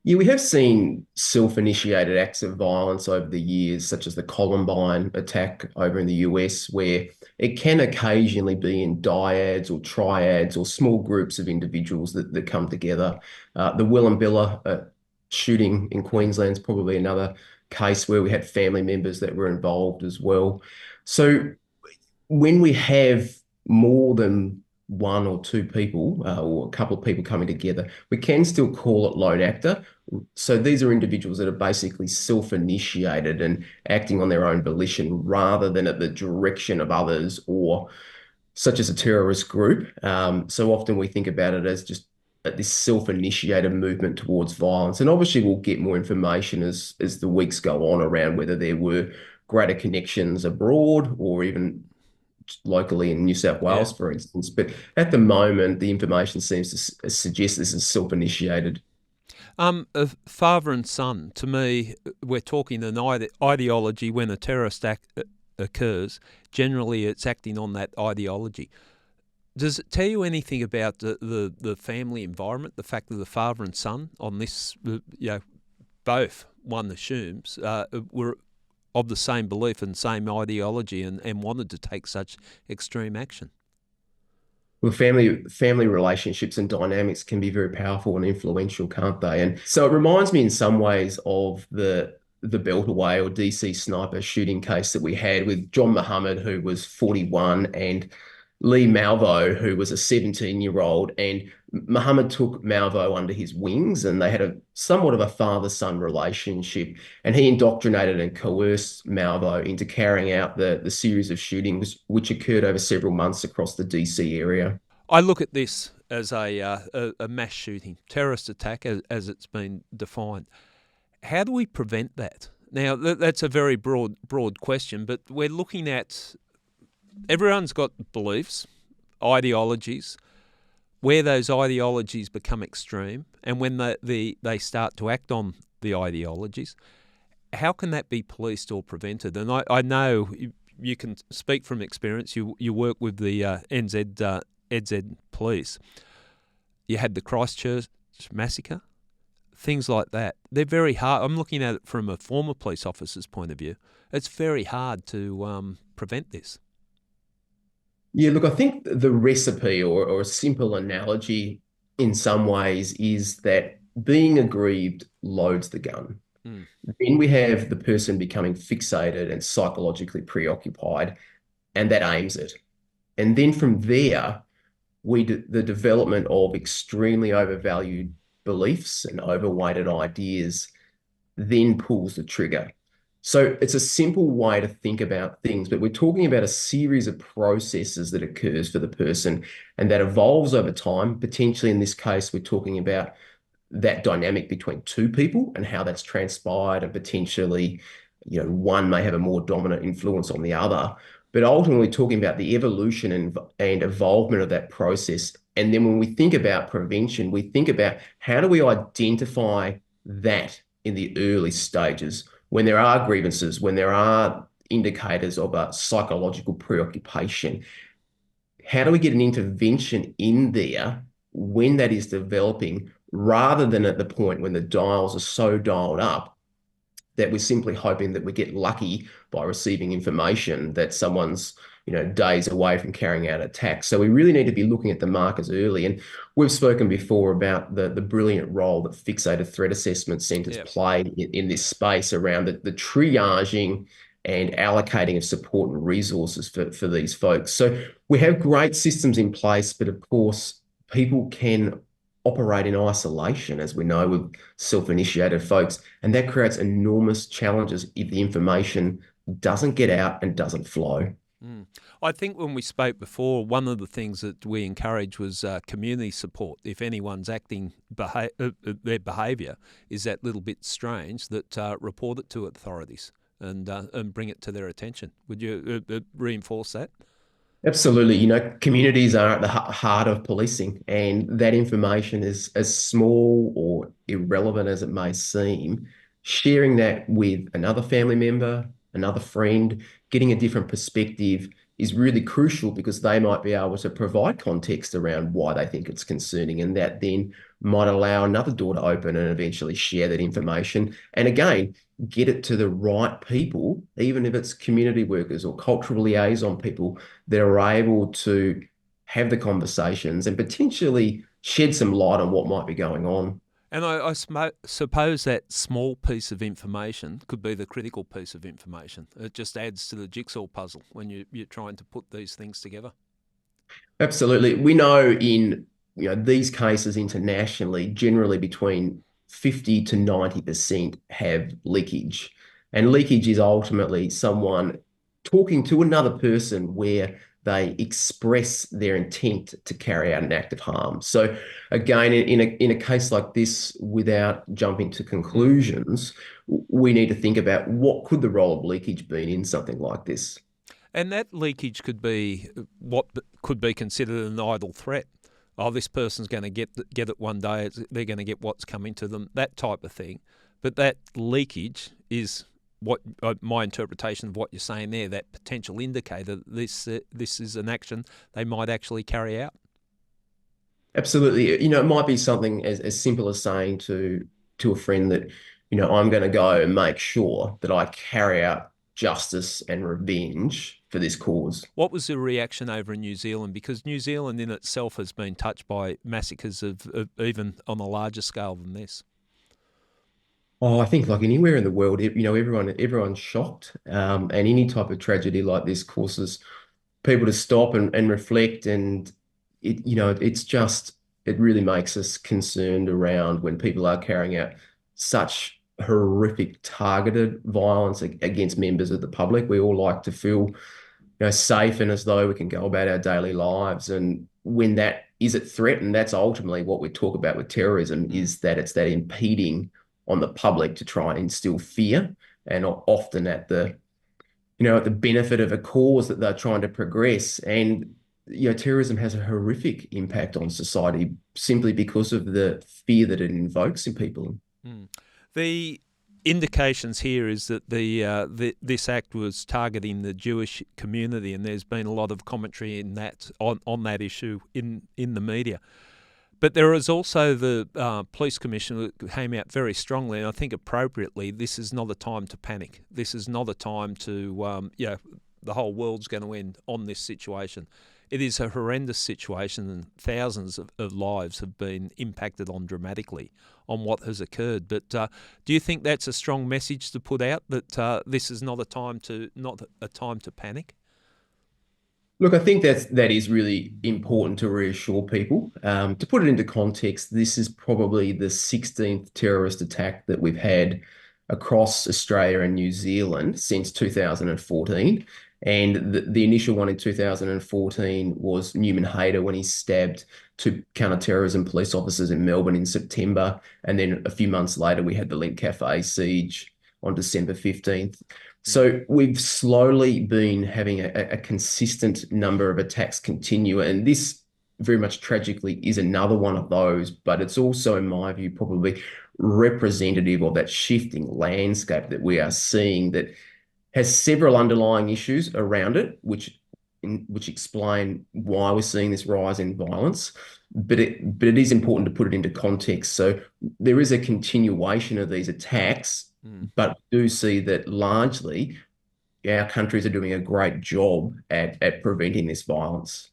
Yeah, we have seen self-initiated acts of violence over the years, such as the Columbine attack over in the US, where it can occasionally be in dyads or triads or small groups of individuals that come together. The Willumbilla shooting in Queensland is probably another case where we had family members that were involved as well. So when we have more than one or two people or a couple of people coming together, we can still call it lone actor. So these are individuals that are basically self-initiated and acting on their own volition rather than at the direction of others, or such as a terrorist group. So often we think about it as just this self-initiated movement towards violence. And obviously we'll get more information as the weeks go on around whether there were greater connections abroad or even locally in New South Wales, for instance. But at the moment, the information seems to suggest this is self-initiated. A father and son, to me, we're talking an ideology. When a terrorist act occurs, generally it's acting on that ideology. Does it tell you anything about the family environment, the fact that the father and son on this, both, one assumes, were of the same belief and same ideology and wanted to take such extreme action? Well, family relationships and dynamics can be very powerful and influential, can't they? And so it reminds me in some ways of the Beltway or DC sniper shooting case that we had with John Muhammad, who was 41, and Lee Malvo, who was a 17-year-old. And Muhammad took Malvo under his wings, and they had a somewhat of a father-son relationship. And he indoctrinated and coerced Malvo into carrying out the series of shootings, which occurred over several months across the DC area. I look at this as a mass shooting, terrorist attack as it's been defined. How do we prevent that? Now, that's a very broad question, but we're looking at everyone's got beliefs, ideologies, where those ideologies become extreme, and when they start to act on the ideologies, how can that be policed or prevented? And I know you can speak from experience. You work with the NZ police. You had the Christchurch massacre, things like that. They're very hard. I'm looking at it from a former police officer's point of view. It's very hard to prevent this. Yeah, look, I think the recipe or a simple analogy in some ways is that being aggrieved loads the gun. Mm. Then we have the person becoming fixated and psychologically preoccupied, and that aims it. And then from there, the development of extremely overvalued beliefs and overweighted ideas then pulls the trigger. So it's a simple way to think about things, but we're talking about a series of processes that occurs for the person and that evolves over time. Potentially in this case, we're talking about that dynamic between two people and how that's transpired, and potentially, one may have a more dominant influence on the other. But ultimately talking about the evolution and evolvement of that process. And then when we think about prevention, we think about how do we identify that in the early stages when there are grievances, when there are indicators of a psychological preoccupation. How do we get an intervention in there when that is developing, rather than at the point when the dials are so dialed up that we're simply hoping that we get lucky by receiving information that someone's, days away from carrying out attacks. So we really need to be looking at the markers early. And we've spoken before about the brilliant role that fixated threat assessment centres play in this space around the triaging and allocating of support and resources for these folks. So we have great systems in place, but of course, people can operate in isolation, as we know, with self-initiated folks, and that creates enormous challenges if the information doesn't get out and doesn't flow. I think when we spoke before, one of the things that we encouraged was community support. If anyone's acting, their behaviour is that little bit strange, that report it to authorities and bring it to their attention. Would you reinforce that? Absolutely. Communities are at the heart of policing, and that information is as small or irrelevant as it may seem. Sharing that with another family member, another friend, getting a different perspective is really crucial, because they might be able to provide context around why they think it's concerning, and that then might allow another door to open and eventually share that information. And again, get it to the right people, even if it's community workers or cultural liaison people that are able to have the conversations and potentially shed some light on what might be going on. And I suppose that small piece of information could be the critical piece of information. It just adds to the jigsaw puzzle when you're trying to put these things together. Absolutely. We know in these cases internationally, generally between 50 to 90% have leakage. And leakage is ultimately someone talking to another person where they express their intent to carry out an act of harm. So again, in a case like this, without jumping to conclusions, we need to think about what could the role of leakage be in something like this. And that leakage could be what could be considered an idle threat. Oh, this person's going to get it one day. They're going to get what's coming to them, that type of thing. But that leakage is what my interpretation of what you're saying there, that potential indicator that this is an action they might actually carry out. Absolutely. It might be something as simple as saying to a friend that, I'm going to go and make sure that I carry out justice and revenge for this cause. What was the reaction over in New Zealand? Because New Zealand in itself has been touched by massacres of even on a larger scale than this. Oh, I think like anywhere in the world, everyone's shocked. And any type of tragedy like this causes people to stop and reflect. And it really makes us concerned around when people are carrying out such horrific targeted violence against members of the public. We all like to feel, safe and as though we can go about our daily lives. And when that is at threat, and that's ultimately what we talk about with terrorism, is that it's that impeding on the public to try and instill fear, and often at the benefit of a cause that they're trying to progress. And terrorism has a horrific impact on society simply because of the fear that it invokes in people. The indications here is that this act was targeting the Jewish community, and there's been a lot of commentary in that on that issue in the media. But there is also the police commissioner that came out very strongly, and I think appropriately, this is not a time to panic. This is not a time to, the whole world's going to end on this situation. It is a horrendous situation, and thousands of lives have been impacted on dramatically on what has occurred. But do you think that's a strong message to put out, that this is not a time to panic? Look, I think that is really important to reassure people. To put it into context, this is probably the 16th terrorist attack that we've had across Australia and New Zealand since 2014. And the initial one in 2014 was Newman Hayter when he stabbed two counter-terrorism police officers in Melbourne in September. And then a few months later, we had the Link Cafe siege on December 15th. So we've slowly been having a consistent number of attacks continue. And this very much tragically is another one of those, but it's also, in my view, probably representative of that shifting landscape that we are seeing that has several underlying issues around it, which explain why we're seeing this rise in violence. But it is important to put it into context. So there is a continuation of these attacks, but we do see that largely our countries are doing a great job at preventing this violence.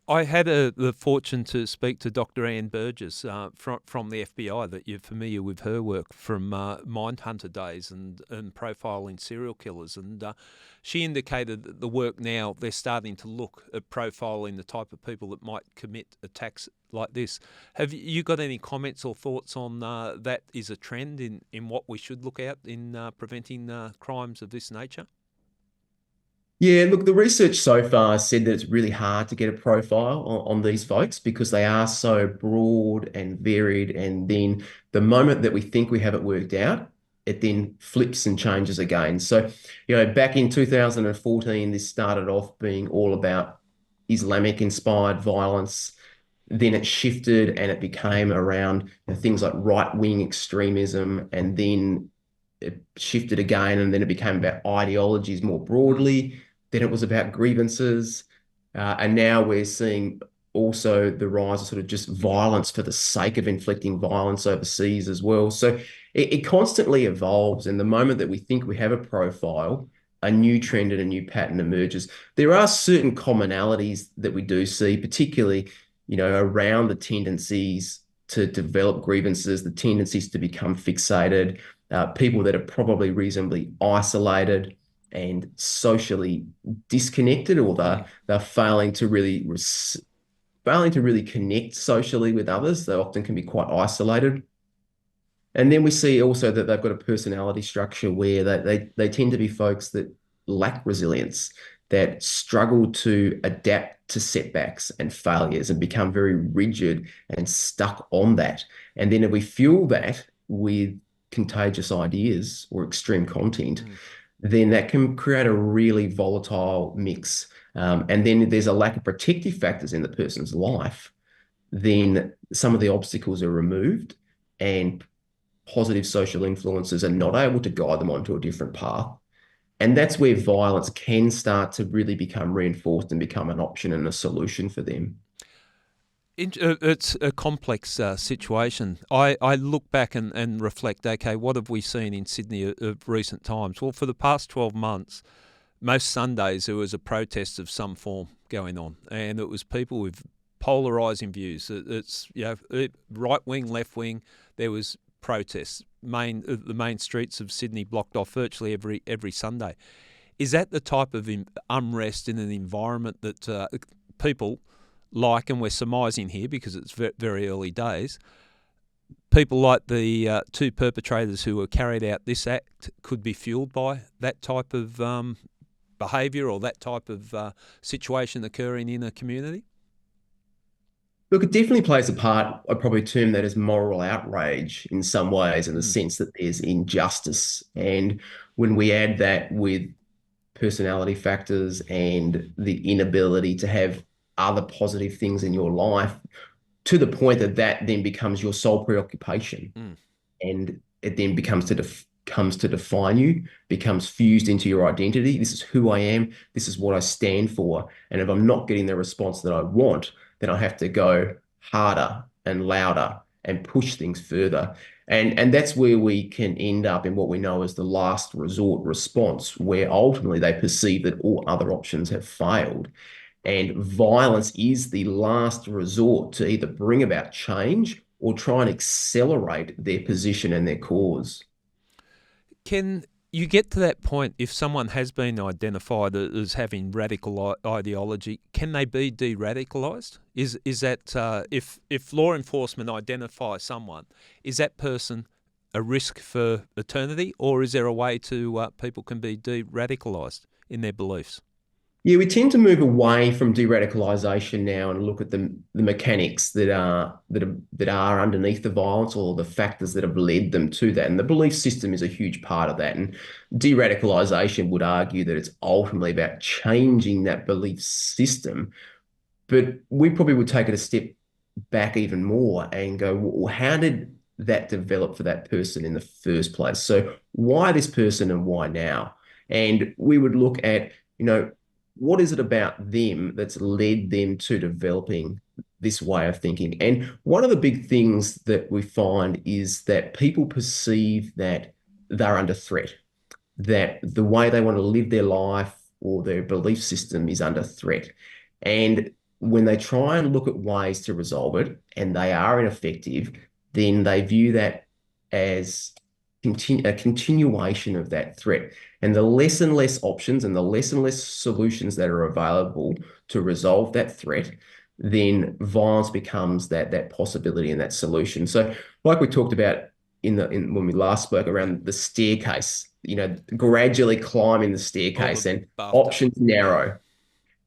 I had the fortune to speak to Dr. Anne Burgess from the FBI, that you're familiar with her work from Mindhunter days and profiling serial killers. And she indicated that the work now, they're starting to look at profiling the type of people that might commit attacks like this. Have you got any comments or thoughts on that is a trend in what we should look at in preventing crimes of this nature? Yeah, look, the research so far said that it's really hard to get a profile on these folks because they are so broad and varied. And then the moment that we think we have it worked out, it then flips and changes again. So, back in 2014, this started off being all about Islamic-inspired violence. Then it shifted and it became around things like right-wing extremism. And then it shifted again, and then it became about ideologies more broadly. Then it was about grievances. And now we're seeing also the rise of sort of just violence for the sake of inflicting violence overseas as well. So it constantly evolves. And the moment that we think we have a profile, a new trend and a new pattern emerges. There are certain commonalities that we do see, particularly, around the tendencies to develop grievances, the tendencies to become fixated, people that are probably reasonably isolated and socially disconnected, or they're failing to really connect socially with others. They often can be quite isolated. And then we see also that they've got a personality structure where they tend to be folks that lack resilience, that struggle to adapt to setbacks and failures and become very rigid and stuck on that. And then if we fuel that with contagious ideas or extreme content, then that can create a really volatile mix. And then there's a lack of protective factors in the person's life. Then some of the obstacles are removed and positive social influences are not able to guide them onto a different path. And that's where violence can start to really become reinforced and become an option and a solution for them. It's a complex situation. I look back and reflect, okay, what have we seen in Sydney of recent times? Well, for the past 12 months, most Sundays there was a protest of some form going on, and it was people with polarising views. It's right wing, left wing. There was protests. The main streets of Sydney blocked off virtually every Sunday. Is that the type of unrest in an environment that people like, and we're surmising here because it's very early days, people like the two perpetrators who were carried out this act could be fueled by that type of behaviour or that type of situation occurring in a community? Look, it definitely plays a part. I'd probably term that as moral outrage in some ways, in the sense that there's injustice. And when we add that with personality factors and the inability to have other positive things in your life, to the point that that then becomes your sole preoccupation, and it then comes to define you, becomes fused into your identity. This is who I am. This is what I stand for. And if I'm not getting the response that I want, then I have to go harder and louder and push things further. And that's where we can end up in what we know as the last resort response, where ultimately they perceive that all other options have failed. And violence is the last resort to either bring about change or try and accelerate their position and their cause. Can you get to that point if someone has been identified as having radical ideology? Can they be de-radicalised? Is that if law enforcement identify someone, is that person a risk for eternity, or is there a way to people can be de-radicalised in their beliefs? Yeah, we tend to move away from de-radicalisation now and look at the mechanics that are underneath the violence, or the factors that have led them to that. And the belief system is a huge part of that. And de-radicalisation would argue that it's ultimately about changing that belief system. But we probably would take it a step back even more and go, well, how did that develop for that person in the first place? So why this person and why now? And we would look at, what is it about them that's led them to developing this way of thinking? And one of the big things that we find is that people perceive that they're under threat, that the way they want to live their life or their belief system is under threat. And when they try and look at ways to resolve it and they are ineffective, then they view that as a continuation of that threat. And the less and less options and the less and less solutions that are available to resolve that threat, then violence becomes that possibility and that solution. So like we talked about when we last spoke around the staircase, gradually climbing the staircase and options narrow.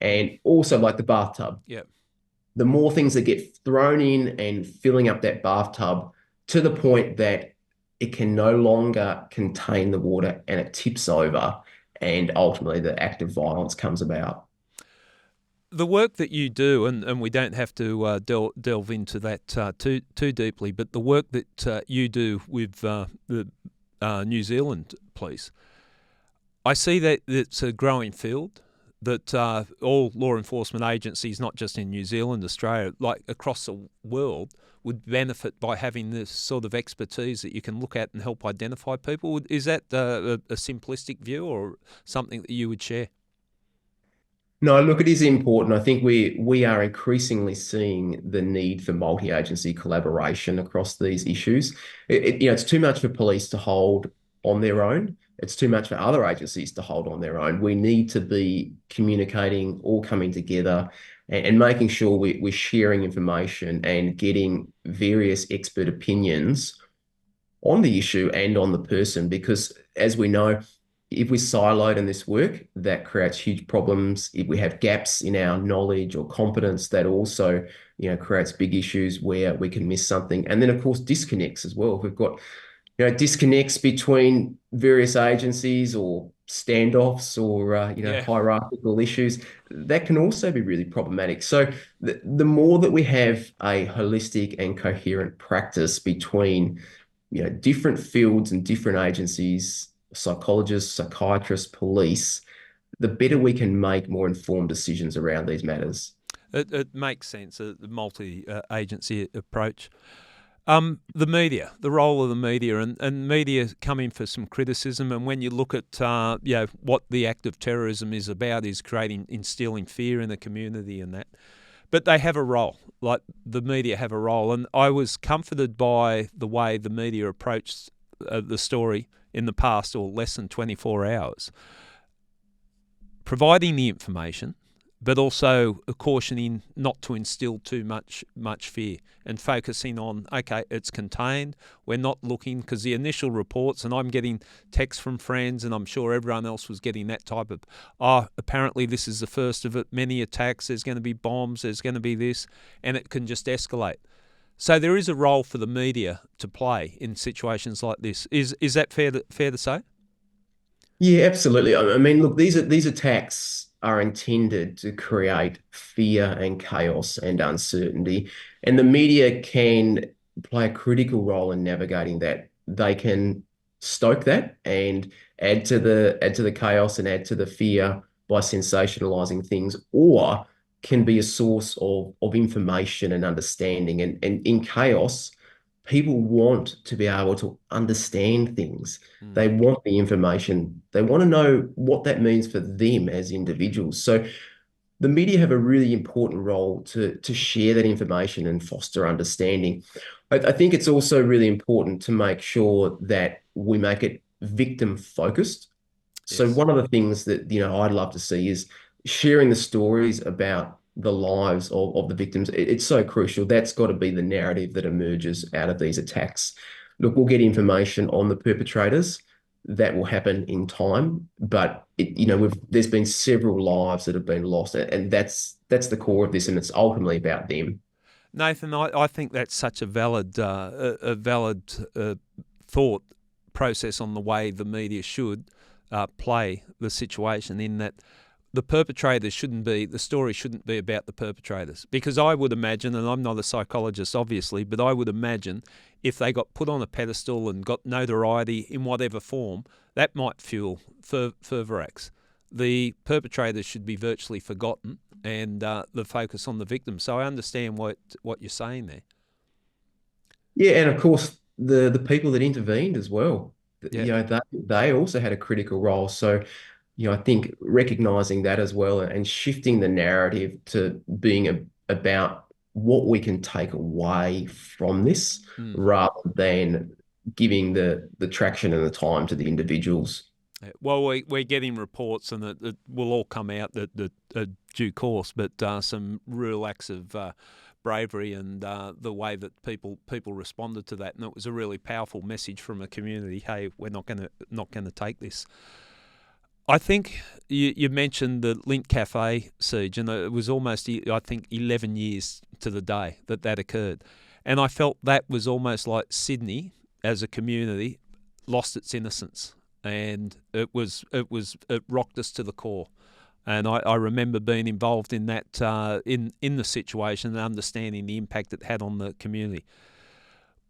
And also like the bathtub. Yep. The more things that get thrown in and filling up that bathtub to the point that it can no longer contain the water and it tips over, and ultimately the act of violence comes about. The work that you do, and we don't have to delve into that too deeply, but the work that you do with the New Zealand police, I see that it's a growing field, that all law enforcement agencies, not just in New Zealand, Australia, like across the world, would benefit by having this sort of expertise that you can look at and help identify people. Is that a simplistic view or something that you would share? No, look, it is important. I think we are increasingly seeing the need for multi-agency collaboration across these issues. It's too much for police to hold on their own. It's too much for other agencies to hold on their own. We need to be communicating, all coming together, and making sure we're sharing information and getting various expert opinions on the issue and on the person. Because as we know, if we're siloed in this work, that creates huge problems. If we have gaps in our knowledge or competence, that also, creates big issues where we can miss something. And then, of course, disconnects as well. If we've got disconnects between various agencies or standoffs or, hierarchical issues, that can also be really problematic. So the more that we have a holistic and coherent practice between, different fields and different agencies, psychologists, psychiatrists, police, the better we can make more informed decisions around these matters. It makes sense, the multi-agency approach. The media, the role of the media, and media come in for some criticism. And when you look at what the act of terrorism is about, is instilling fear in the community and that. But they have a role, like the media have a role. And I was comforted by the way the media approached the story in the past, or less than 24 hours, providing the information, but also cautioning not to instill too much fear, and focusing on, okay, it's contained. We're not looking, because the initial reports, and I'm getting texts from friends, and I'm sure everyone else was getting that type of, apparently this is the first of it, many attacks, there's going to be bombs, there's going to be this, and it can just escalate. So there is a role for the media to play in situations like this. Is that fair to say? Yeah, absolutely. I mean, look, these attacks are intended to create fear and chaos and uncertainty, and the media can play a critical role in navigating that. They can stoke that and add to the chaos and add to the fear by sensationalizing things, or can be a source of information and understanding. And in chaos, people want to be able to understand things. They want the information. They want to know what that means for them as individuals. So the media have a really important role to share that information and foster understanding. I think it's also really important to make sure that we make it victim focused. So Yes. one of the things that I'd love to see is sharing the stories about the lives of the victims. It's so crucial. That's got to be the narrative that emerges out of these attacks. Look, we'll get information on the perpetrators. That will happen in time, but there's been several lives that have been lost, and that's the core of this, and it's ultimately about them. Nathan, I think that's such a valid thought process on the way the media should play the situation, in that the story shouldn't be about the perpetrators. Because I would imagine, and I'm not a psychologist obviously, but I would imagine if they got put on a pedestal and got notoriety in whatever form, that might fuel further acts. The perpetrators should be virtually forgotten, and the focus on the victims. So I understand what you're saying there. Yeah, and of course the people that intervened as well. Yeah. They also had a critical role. So I think recognizing that as well, and shifting the narrative to being about what we can take away from this, rather than giving the traction and the time to the individuals. Well, we're getting reports, and it will all come out that due course, but some real acts of bravery, and the way that people responded to that, and it was a really powerful message from a community. Hey, we're not going to take this. I think you mentioned the Lint Cafe siege, and it was almost, I think, 11 years to the day that occurred. And I felt that was almost like Sydney as a community lost its innocence, and it rocked us to the core. And I remember being involved in that, in the situation, and understanding the impact it had on the community.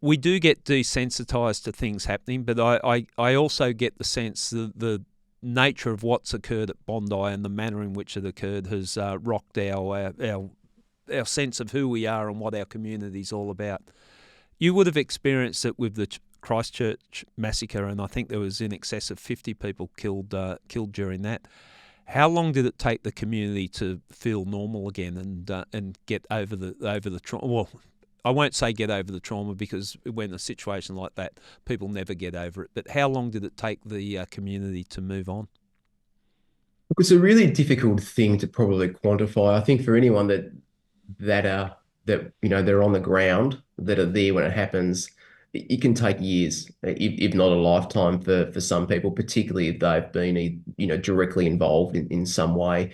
We do get desensitised to things happening, but I also get the sense that the nature of what's occurred at Bondi and the manner in which it occurred has rocked our sense of who we are and what our community's all about. You would have experienced it with the Christchurch massacre, and I think there was in excess of 50 people killed during that. How long did it take the community to feel normal again and get over the trauma? Well, I won't say get over the trauma, because when a situation like that, people never get over it. But how long did it take the community to move on? It's a really difficult thing to probably quantify. I think for anyone that they're on the ground, that are there when it happens, it can take years, if not a lifetime for some people, particularly if they've been directly involved in some way.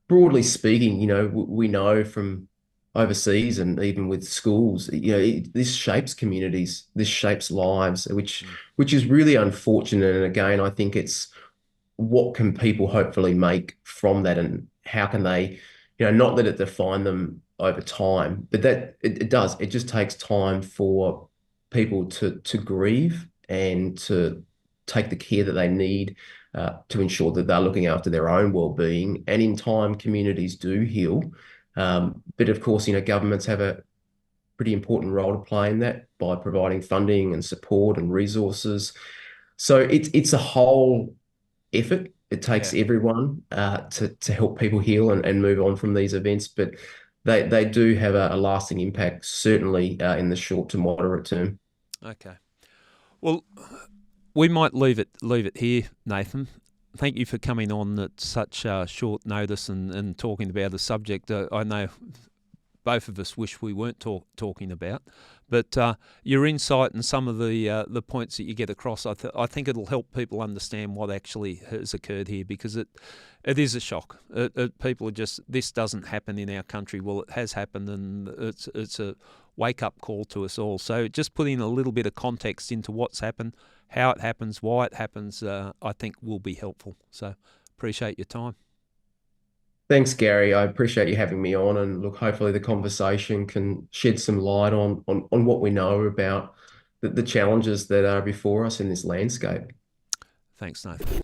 Broadly speaking, we know from overseas and even with schools, this shapes communities, this shapes lives, which is really unfortunate. And again, I think it's what can people hopefully make from that, and how can they, not let it define them over time, but that it does. It just takes time for people to grieve and to take the care that they need to ensure that they're looking after their own well-being. And in time, communities do heal. But of course, governments have a pretty important role to play in that by providing funding and support and resources. So it's a whole effort. It takes everyone to help people heal and move on from these events, but they do have a lasting impact, certainly in the short to moderate term. Okay. Well, we might leave it here, Nathan. Thank you for coming on at such short notice and talking about a subject I know both of us wish we weren't talking about. But your insight and some of the points that you get across, I think it'll help people understand what actually has occurred here, because it is a shock. People are just, this doesn't happen in our country. Well, it has happened, and it's a wake-up call to us all. So just putting a little bit of context into what's happened, how it happens, why it happens, I think will be helpful. So appreciate your time. Thanks, Gary. I appreciate you having me on, and look, hopefully the conversation can shed some light on what we know about the challenges that are before us in this landscape. Thanks, Nathan.